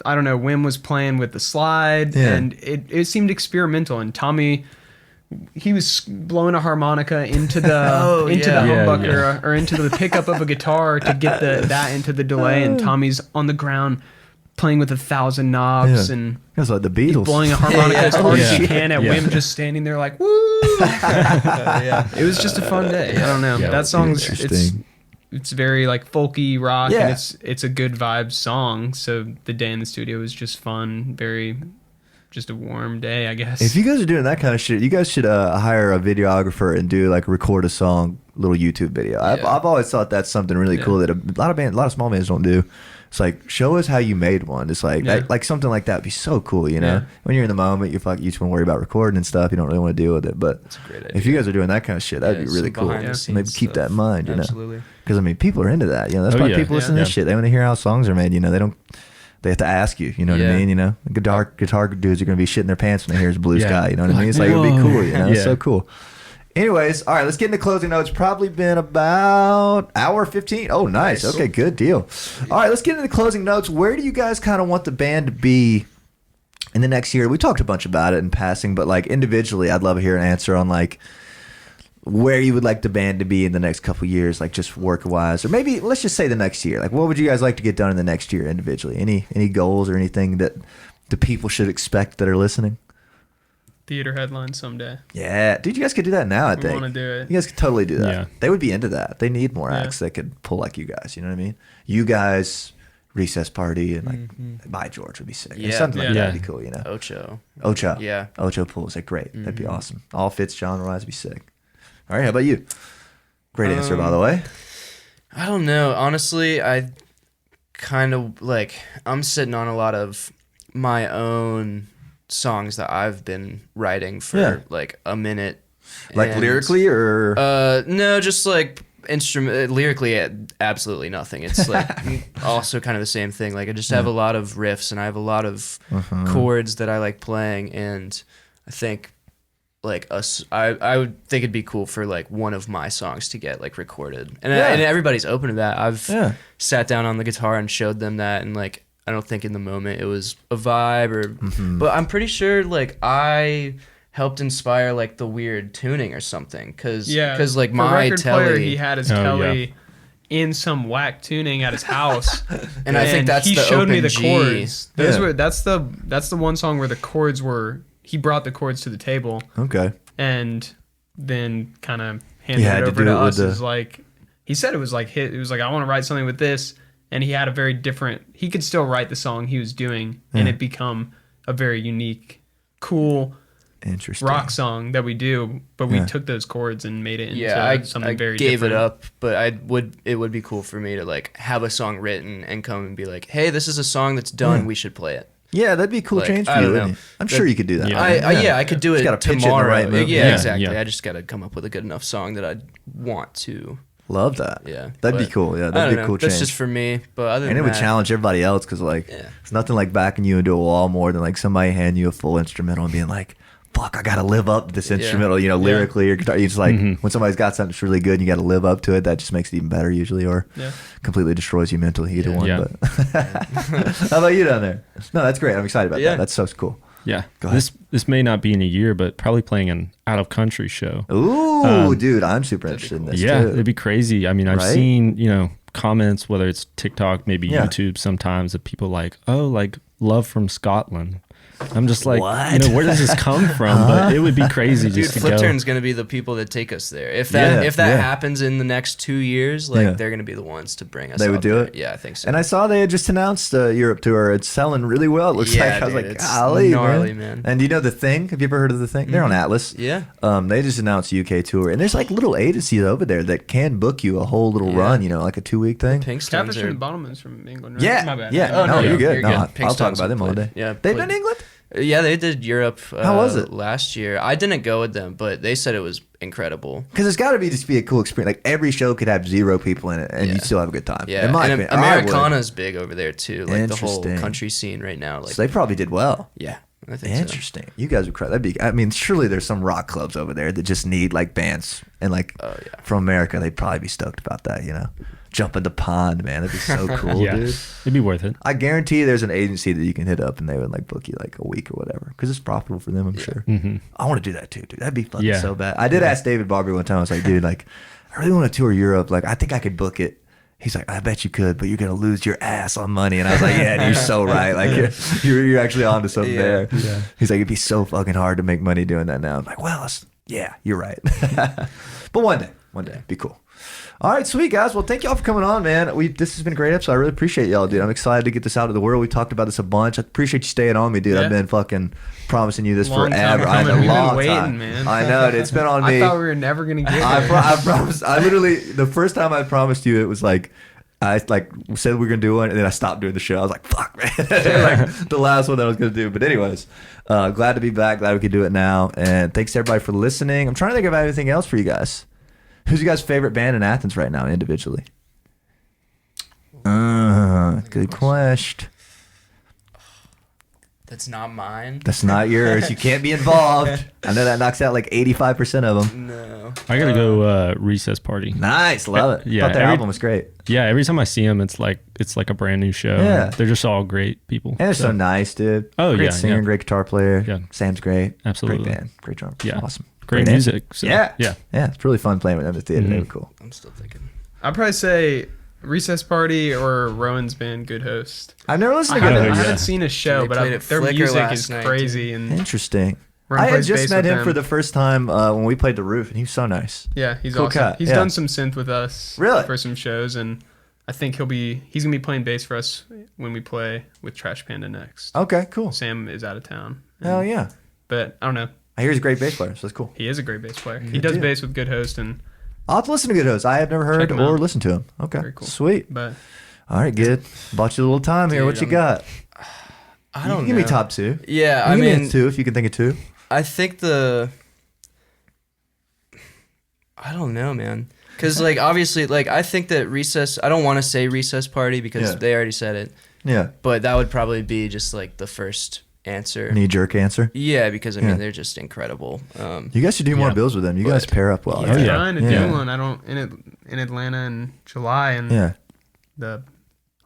I don't know, Wim was playing with the slide, and it seemed experimental, and Tommy, he was blowing a harmonica into the humbucker or into the pickup of a guitar to get that into the delay, and Tommy's on the ground playing with 1,000 knobs, and It was like the Beatles. blowing a harmonica as hard as you can at Wim just standing there like, woo! It was just a fun day. I don't know. Yeah, that song's interesting. it's very like folky rock, Yeah. and it's a good vibe song. So the day in the studio was just fun, just a warm day, I guess. If you guys are doing that kind of shit, you guys should hire a videographer and do like record a song, little YouTube video. I've always thought that's something really cool that a lot of small bands don't do. It's like, show us how you made one. It's like like something like that would be so cool, you know? Yeah. When you're in the moment, you just want to worry about recording and stuff. You don't really want to deal with it. But that's a great idea. If you guys are doing that kind of shit, that'd be really cool. Maybe keep that in mind, you know? Absolutely. Because I mean, people are into that. You know, that's why people listen to this shit. They want to hear how songs are made. You know, they have to ask you. You know what I mean? You know, guitar dudes are gonna be shitting their pants when they hear Blue Sky. You know what I mean? It's like, it'd be cool. You know, it's so cool. Anyways, all right, let's get into closing notes. Probably been about hour 15. Oh, nice. Okay, good deal. All right, let's get into closing notes. Where do you guys kind of want the band to be in the next year? We talked a bunch about it in passing, but like individually, I'd love to hear an answer on like where you would like the band to be in the next couple of years, like just work-wise, or maybe let's just say the next year. Like, what would you guys like to get done in the next year individually? Any goals or anything that the people should expect that are listening? Theater headline someday. Yeah, dude, you guys could do that now. I think. Want to do it. You guys could totally do that. Yeah. They would be into that. They need more acts that could pull like you guys. You know what I mean? You guys, Recess Party, and like By George would be sick. Yeah. Something like that would be cool. You know? Ocho. Yeah. Ocho pulls. Like great. That'd be awesome. All fits genre-wise. Be sick. All right. How about you? Great answer, by the way. I don't know. Honestly, I kind of like I'm sitting on a lot of my own songs that I've been writing for like a minute. Like lyrically or no, just like instrument lyrically absolutely nothing. It's like also kind of the same thing. Like I just have a lot of riffs and I have a lot of chords that I like playing, and I think like I would think it'd be cool for like one of my songs to get like recorded, and everybody's open to that. I've sat down on the guitar and showed them that, and like I don't think in the moment it was a vibe but I'm pretty sure like I helped inspire like the weird tuning or something because like my Telly, he had his Telly in some whack tuning at his house, and I think that's he the showed me the G. chords. Those were that's the one song where the chords were. He brought the chords to the table. Okay. And then kind of handed it over to us as like he said it was like it was like I want to write something with this. And he had a very different, he could still write the song he was doing and it become a very unique, cool rock song that we do, but we took those chords and made it into something very different. I gave it up, but it would be cool for me to like have a song written and come and be like, hey, this is a song that's done, we should play it. Yeah, that'd be a cool change for you. I'm sure you could do that. I could do it tomorrow. Pitch it in the right movement. Yeah, exactly. I just got to come up with a good enough song that I'd want to. Love that. Yeah, that'd be cool. Yeah, that'd be a cool change. That's just for me, but other than and it would challenge everybody else because like it's nothing like backing you into a wall more than like somebody handing you a full instrumental and being like, "Fuck, I gotta live up to this instrumental." You know, lyrically or guitar. You just like when somebody's got something that's really good, and you got to live up to it. That just makes it even better usually, or completely destroys you mentally. Either one. Yeah. But how about you down there? No, that's great. I'm excited about that. That's so cool. Yeah. This may not be in a year, but probably playing an out of country show. Ooh, dude, I'm super interested in this. Yeah, too. it'd be crazy. I mean, I've seen, comments, whether it's TikTok, maybe YouTube sometimes, of people like, oh, like Love from Scotland. I'm just like, what? Where does this come from? But it would be crazy just to go. Dude, Flipturn's going to be the people that take us there. If that happens in the next 2 years, like they're going to be the ones to bring us. They would do there. it. Yeah, I think so. And I saw they had just announced a Europe tour. It's selling really well. It looks like. I was like, golly, gnarly, man. And you know The Thing? Have you ever heard of The Thing? They're on Atlas. Yeah. They just announced a UK tour, and there's like little agencies over there that can book you a whole little run. like a 2-week thing. Pinkstones from Bottomans from England. Right? Yeah. My bad. Yeah. No, you're good. No, I'll talk about them all day. Yeah. They've been in England. Yeah, they did Europe. How was it last year? I didn't go with them, but they said it was incredible. Because it's got to be a cool experience. Like every show could have 0 people in it, and you'd still have a good time. Yeah, and Americana's big over there too. Like the whole country scene right now. Like so they probably did well. Yeah, I think interesting. So. You guys would cry. That'd be. I mean, surely there's some rock clubs over there that just need like bands, and like from America, they'd probably be stoked about that. Jump in the pond, man. That'd be so cool, dude. It'd be worth it. I guarantee there's an agency that you can hit up and they would like book you like a week or whatever because it's profitable for them, I'm sure. I want to do that too, dude. That'd be fucking so bad. I did ask David Barber one time. I was like, dude, like, I really want to tour Europe. Like, I think I could book it. He's like, I bet you could, but you're gonna lose your ass on money. And I was like, yeah, you're so right. Like, you're actually onto something there. Yeah. He's like, it'd be so fucking hard to make money doing that now. I'm like, well, you're right. But one day, be cool. All right, sweet guys. Well, thank y'all for coming on, man. This has been a great episode. I really appreciate y'all, dude. I'm excited to get this out of the world. We talked about this a bunch. I appreciate you staying on me, dude. Yeah. I've been fucking promising you this Long forever. time coming. A We've been long waiting, time, man. I know, dude. It's been on me. I thought we were never gonna get I there. promised. I literally, the first time I promised you, it was like, I like said we were gonna do one, and then I stopped doing the show. I was like, "Fuck, man!" Like the last one that I was gonna do. But anyways, glad to be back. Glad we could do it now. And thanks to everybody for listening. I'm trying to think of anything else for you guys. Who's your guys' favorite band in Athens right now, individually? Good question. That's not mine. That's not yours. You can't be involved. I know that knocks out like 85% of them. No. I gotta go Recess Party. Nice, love it. Yeah, Thought their album was great. Yeah, every time I see them, it's like a brand new show. Yeah. They're just all great people. And they're so nice, dude. Oh, great yeah, singer, yeah. great guitar player. Yeah. Sam's great. Absolutely. Great band. Great drummer. Yeah. Awesome. Great band. music. So, Yeah. Yeah. Yeah. It's really fun playing with them at the theater. They were cool. I'm still thinking. I'd probably say Recess Party or Rowan's band Good Host. I've never listened I to haven't, Good I Host. haven't seen a show, They but played at their Flickr music last is night, crazy. And Interesting. Rowan I had plays just bass met with him for them. the first time when we played The Roof, and he was so nice. Yeah, he's Cool awesome. cat, He's yeah. done some synth with us Really? for some shows, and I think he's gonna be playing bass for us when we play with Trash Panda next. Okay, cool. Sam is out of town. Hell yeah. But I don't know. I hear he's a great bass player, so that's cool. He is a great bass player. He does deal. bass with Good Host, and I'll have to listen to Good Host. I have never heard Check him or out. listened to him. Okay, Very cool. sweet. but All right, good. Bought you a little time here. Dude, What you got? I You don't can know. give me top two. Yeah, You I can give me mean, two if you can think of two. I think I don't know, man. Because, like, obviously, like, I think that I don't want to say Recess Party because Yeah. they already said it. Yeah. But that would probably be just, like, the first answer. Knee jerk answer. Yeah, because, I mean, Yeah. they're just incredible. You guys should do more Yeah. bills with them. You guys pair up well. Yeah. I think. trying to Yeah. do one. I don't in Atlanta in July, and Yeah. the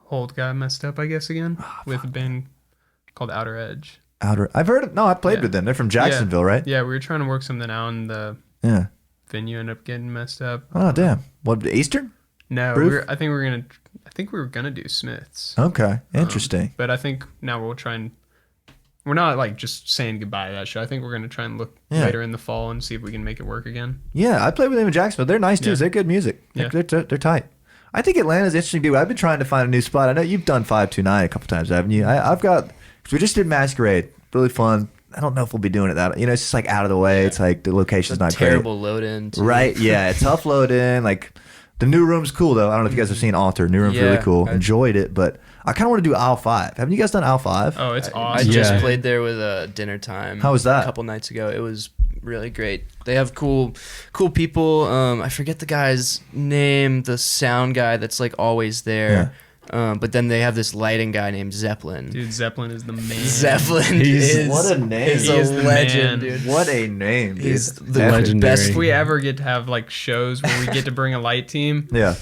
hold got messed up, I guess, again with a band called Outer Edge. Outer. I've heard it. No, I played Yeah. with them. They're from Jacksonville, right? Yeah, we were trying to work something out, and the Yeah. venue ended up getting messed up. Oh, damn. What, Eastern? No, Roof? I think we were gonna do Smiths, Okay. Interesting. but I think now we'll try and we're not like just saying goodbye to that show. I think we're gonna try and look Yeah. later in the fall and see if we can make it work again. Yeah, I played with them in Jacksonville. They're nice, too. Yeah. They're good music. Yeah. They're tight. I think Atlanta's interesting, dude. I've been trying to find a new spot. I know you've done 529 a couple times, haven't you? I've got, because we just did Masquerade. Really fun. I don't know if we'll be doing it that, it's just like out of the way. It's like the location's not Terrible load in. great. Right? Yeah, it's tough load in. Like, the new room's cool, though. I don't know if you guys have seen Alter. New room's really Yeah, cool. Enjoyed it, but I kind of want to do Aisle 5. Haven't you guys done Aisle 5? Oh, it's I awesome. just Yeah. played there with Dinner Time. How was that? A couple nights ago. It was really great. They have cool people. I forget the guy's name, the sound guy that's like always there. But then they have this lighting guy named Zeppelin. Dude, Zeppelin is the man. Zeppelin He's- is What a name. Is He a is the legend, man. dude. What a name, dude. He's the Legendary. best. If we ever get to have like shows where we get to bring a light team, Yeah.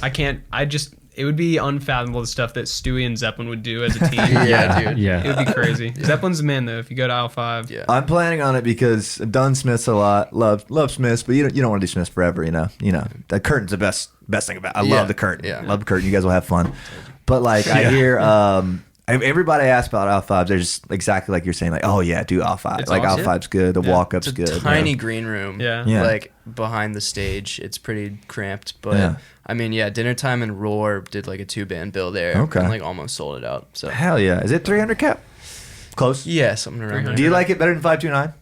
it would be unfathomable the stuff that Stewie and Zeppelin would do as a team. Yeah, dude. Yeah. It would be crazy. Zeppelin's the man though. If you go to Aisle 5, Yeah. I'm planning on it because I've done Smiths a lot. Love Smiths, but you don't want to do Smiths forever, The curtain's the best thing about it. I Yeah. love the curtain. Yeah. Love the curtain. You guys will have fun. But like I hear everybody asks about Aisle 5, they're just exactly like you're saying, like, oh yeah, do Aisle 5. It's Like awesome. Aisle 5's good, the Yeah. walk-up's It's a good. tiny green room. Yeah. Yeah. Like behind the stage. It's pretty cramped. But Yeah. I mean, yeah, Dinner Time and Roar did like a 2-band bill there. Okay. And like almost sold it out. So Hell yeah. Is it 300 cap? Close. yeah, something around there. Do you like it better than 529?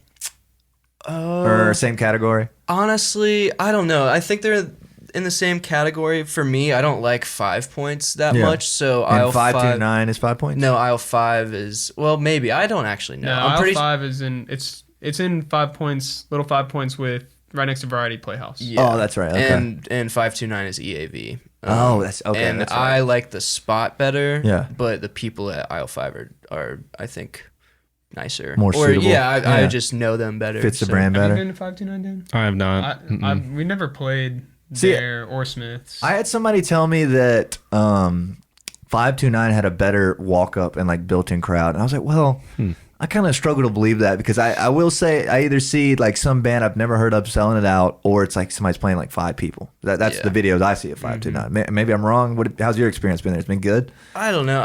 Or same category? Honestly, I don't know. I think they're in the same category. For me, I don't like 5 points that Yeah. much. So And aisle 529 is 5 points? No, aisle 5 is, well, maybe. I don't actually know. No, I'm Aisle pretty 5 is in it's in 5 points, little 5 points with right next to Variety Playhouse. Oh, that's right. Okay. And 529 is EAV. Oh, that's okay. And that's I right. like the spot better. Yeah. But the people at aisle 5 are I think, nicer. More suitable. Yeah, I Yeah. just know them better. Fits the so- brand Have better. you been to 529, Dan? I have not. We never played See, there or Smiths. I had somebody tell me that 529 had a better walk up and like built in crowd. And I was like, well, I kind of struggle to believe that because I will say I either see like some band I've never heard of selling it out, or it's like somebody's playing like 5 people. That's Yeah. the videos I see at 529. Maybe I'm wrong. How's your experience been there? It's been good? I don't know.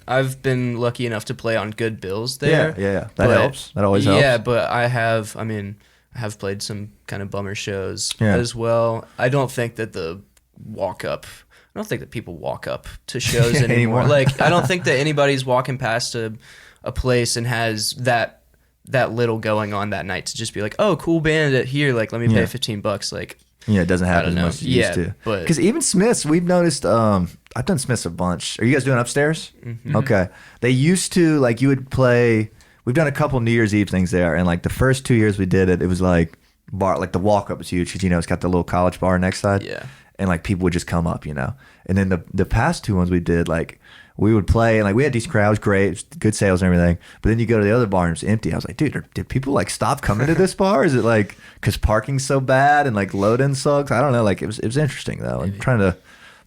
I've been lucky enough to play on good bills there. Yeah. That helps. That always helps. Yeah, but I have played some kind of bummer shows Yeah. as well. I don't think that the walk up. I don't think that people walk up to shows anymore. Like, I don't think that anybody's walking past a place and has that little going on that night to just be like, oh, cool band at here. Like, let me pay $15. Like, yeah, it doesn't happen as much as it used to. Because even Smiths, we've noticed. I've done Smiths a bunch. Are you guys doing upstairs? Mm-hmm. Okay. They used to, like, you would play. We've done a couple New Year's Eve things there, and like the first 2 years we did it, it was like bar, like the walk up was huge because it's got the little college bar next side. Yeah. And like people would just come up, and then the past two ones we did, like we would play and like we had decent crowds, great, good sales and everything. But then you go to the other bar and it's empty. I was like, dude, did people like stop coming to this bar? Is it like because parking's so bad and like load-in sucks? I don't know. Like it was interesting though. I'm trying to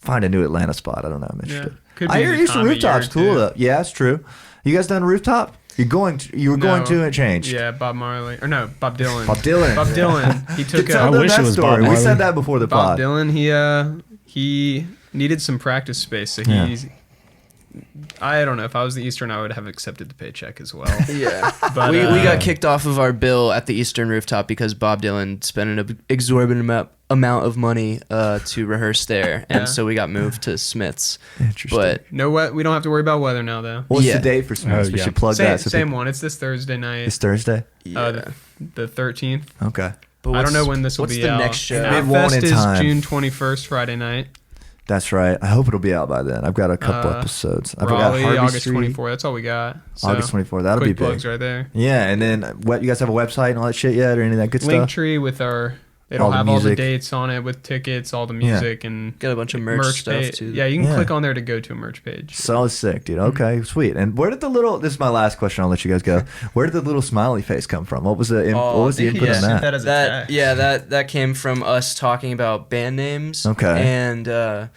find a new Atlanta spot. I don't know. I'm interested. Yeah, I hear Eastern Rooftop's cool though. Yeah, it's true. You guys done rooftop? You were going to and it changed. Yeah, Bob Marley. Or no, Bob Dylan. Bob Dylan. He took I wish it was story. Bob Marley. We said that before the Bob pod. Dylan, he needed some practice space, so I don't know. If I was the Eastern, I would have accepted the paycheck as well. Yeah. But we got kicked off of our bill at the Eastern Rooftop because Bob Dylan spent an exorbitant amount of money to rehearse there, and so we got moved to Smith's. Interesting. But we don't have to worry about weather now, though. What's the date for Smith's? We should plug that. Same one. It's this Thursday night. It's Thursday? The 13th. Okay. But I don't know when this will be out. What's the next show? Fest is June 21st, Friday night. That's right. I hope it'll be out by then. I've got a couple episodes. I've Raleigh, got August 24th. That's all we got. So August 24th. That'll be big. Plugs right there. Yeah, and then you guys have a website and all that shit yet, or any of that good stuff? Linktree with it'll have all the dates on it with tickets, all the music, and got a bunch of merch stuff too. Yeah, you can click on there to go to a merch page. So sick, dude. Okay, sweet. And where did this is my last question. I'll let you guys go. Where did the little smiley face come from? What was the input on that? That came from us talking about band names. Okay. And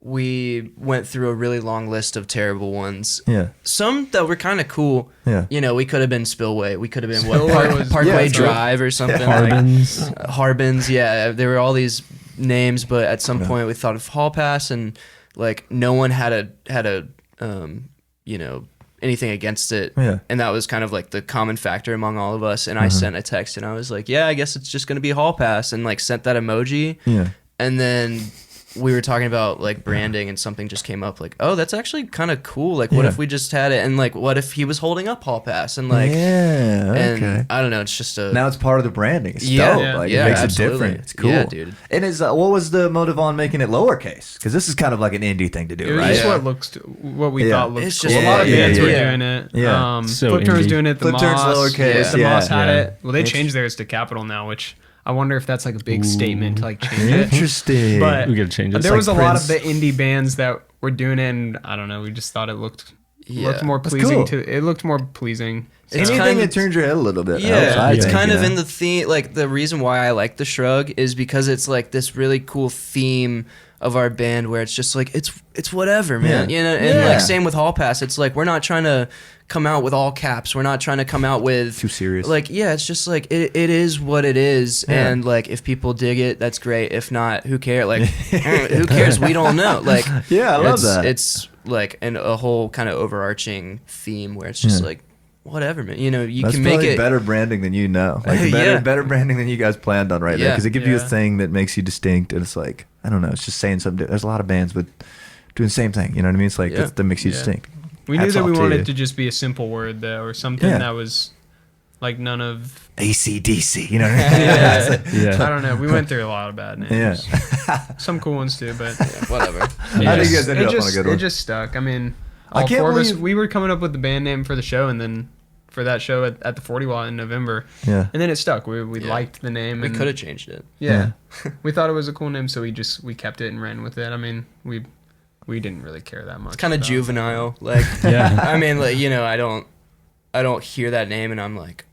we went through a really long list of terrible ones. Yeah. Some that were kind of cool. Yeah. We could have been Spillway. We could have been Parkway Drive or something. Harbins. Harbins. Yeah. There were all these names, but at some point we thought of Hall Pass, and like no one had anything against it. Yeah. And that was kind of like the common factor among all of us. And I sent a text and I was like, yeah, I guess it's just going to be Hall Pass, and like sent that emoji. Yeah. And then we were talking about like branding, and something just came up like, oh, that's actually kind of cool. Like, what if we just had it, and like, what if he was holding up Hall Pass, and like, and I don't know, it's just now it's part of the branding. It's dope. Like, it makes it different. It's cool. Yeah, dude. And what was the motive on making it lowercase? Because this is kind of like an indie thing to do, right? It's what we thought looked it's cool. Just, a lot of bands were doing it. Yeah. Flip Turn's doing it. The Flip Turn's lowercase. The Moss had it. Well, they changed theirs to capital now, which I wonder if that's like a big statement to like change it. Interesting. But we gotta change it. There was a lot of the indie bands that were doing it, and I don't know. We just thought it looked more pleasing. It looked more pleasing. So. Anything that turns your head a little bit. Yeah, it's kind of in the theme. Like the reason why I like the Shrug is because it's like this really cool theme of our band where it's just like it's whatever, man. And like same with Hall Pass. It's like we're not trying to come out with all caps. We're not trying to come out with too serious. Like it's just like it is what it is, and like if people dig it, that's great. If not, who cares? Like who cares? We don't know. Like I love that. It's like a whole kind of overarching theme where it's just like whatever, man. You That's can make it better branding than like better branding than you guys planned on right there, because it gives you a thing that makes you distinct, and it's like I don't know, it's just saying something. There's a lot of bands with doing the same thing. You know what I mean? It's like that makes you distinct. We knew that we wanted to just be a simple word though, or something that was like none of AC/DC. You know what I mean? I don't know. We went through a lot of bad names. Some cool ones too, but whatever. I think you guys ended up on a good one. It just stuck. I mean, all four of us, we were coming up with the band name for the show, and then for that show at the 40 Watt in November. Yeah. And then it stuck. We liked the name. We could have changed it. Yeah. We thought it was a cool name, so we kept it and ran with it. I mean, we didn't really care that much. It's kind of juvenile. Like, I mean, like, I don't hear that name and I'm like,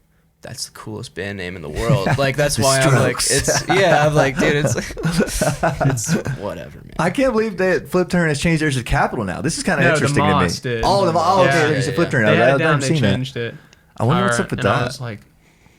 that's the coolest band name in the world. Like, that's why Strokes. I'm like, dude, it's whatever, man. I can't believe that Flip Turn has changed theirs to Capital now. This is kind of interesting to me. Did. Okay, there's a Flip Turn. I've never seen changed it. I wonder what's up with that. I was like,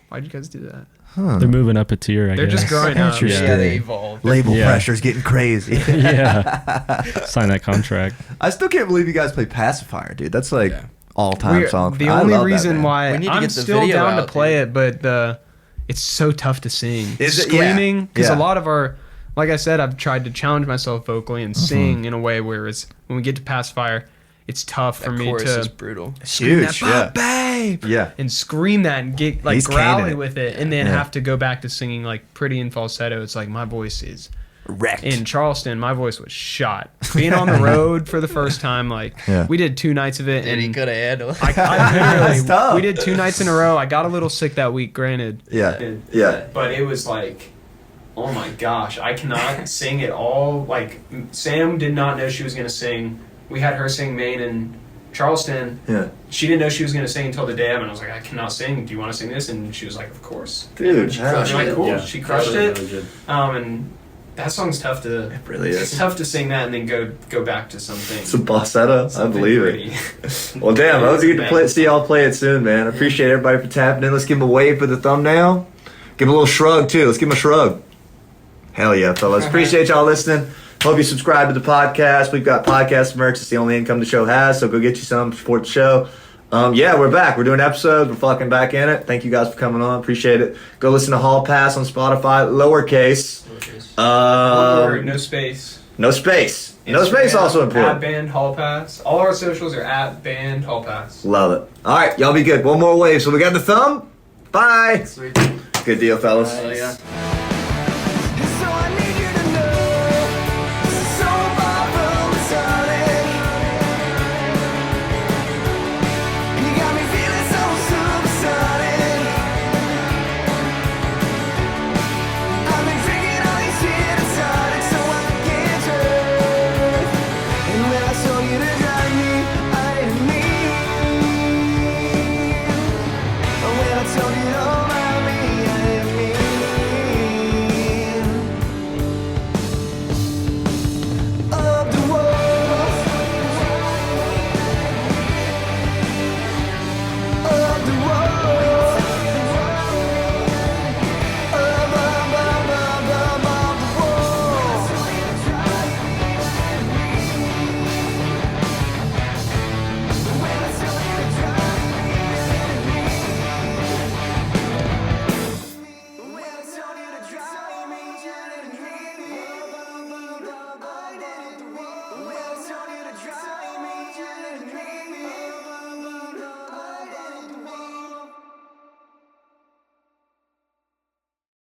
why'd you guys do that? They're moving up a tier, I guess. They're just growing up. Yeah, they evolved. Label pressure's getting crazy. Sign that contract. I still can't believe you guys play Pacifier, dude. That's like all-time song. The only reason why I'm still down to play it, but it's so tough to sing. Is it? Screaming, because a lot of our like I said, I've tried to challenge myself vocally and sing in a way where it's, when we get to Pacifier, it's tough for me chorus to is brutal. scream Huge, that, babe, and scream that and get like He's growly caning it. with it, and then have to go back to singing like pretty in falsetto. It's like my voice is wrecked. in Charleston. My voice was shot. Being on the road for the first time, like we did 2 nights of it, And he and could have handled it. I That's tough. literally, we did 2 nights in a row. I got a little sick that week, granted. Yeah. But it was like, oh my gosh, I cannot sing at all. Like, Sam did not know she was going to sing. We had her sing Maine and Charleston. Yeah. She didn't know she was going to sing until the day of, and I was like, I cannot sing. Do you want to sing this? And she was like, of course. Dude, She crushed yeah. it. Cool. Yeah. She crushed Really, it. really good. And that song's tough to. It really is. It's tough to sing that and then go back to something. Some falsetto. I something believe pretty. it. Well, damn, I was good to see y'all play it soon, man. I appreciate everybody for tapping in. Let's give them a wave for the thumbnail. Give them a little shrug, too. Let's give them a shrug. Hell yeah, fellas. Appreciate y'all listening. Hope you subscribe to the podcast. We've got podcast merch. It's the only income the show has, so go get you some, support the show. Yeah, we're back. We're doing episodes. We're fucking back in it. Thank you guys for coming on. Appreciate it. Go listen to Hall Pass on Spotify. Lowercase. One word, no space. No space. No Instagram, space also important. At Band Hall Pass. All our socials are at Band Hall Pass. Love it. All right, y'all be good. One more wave. So we got the thumb. Bye. Sweet. Good deal, fellas. Yeah.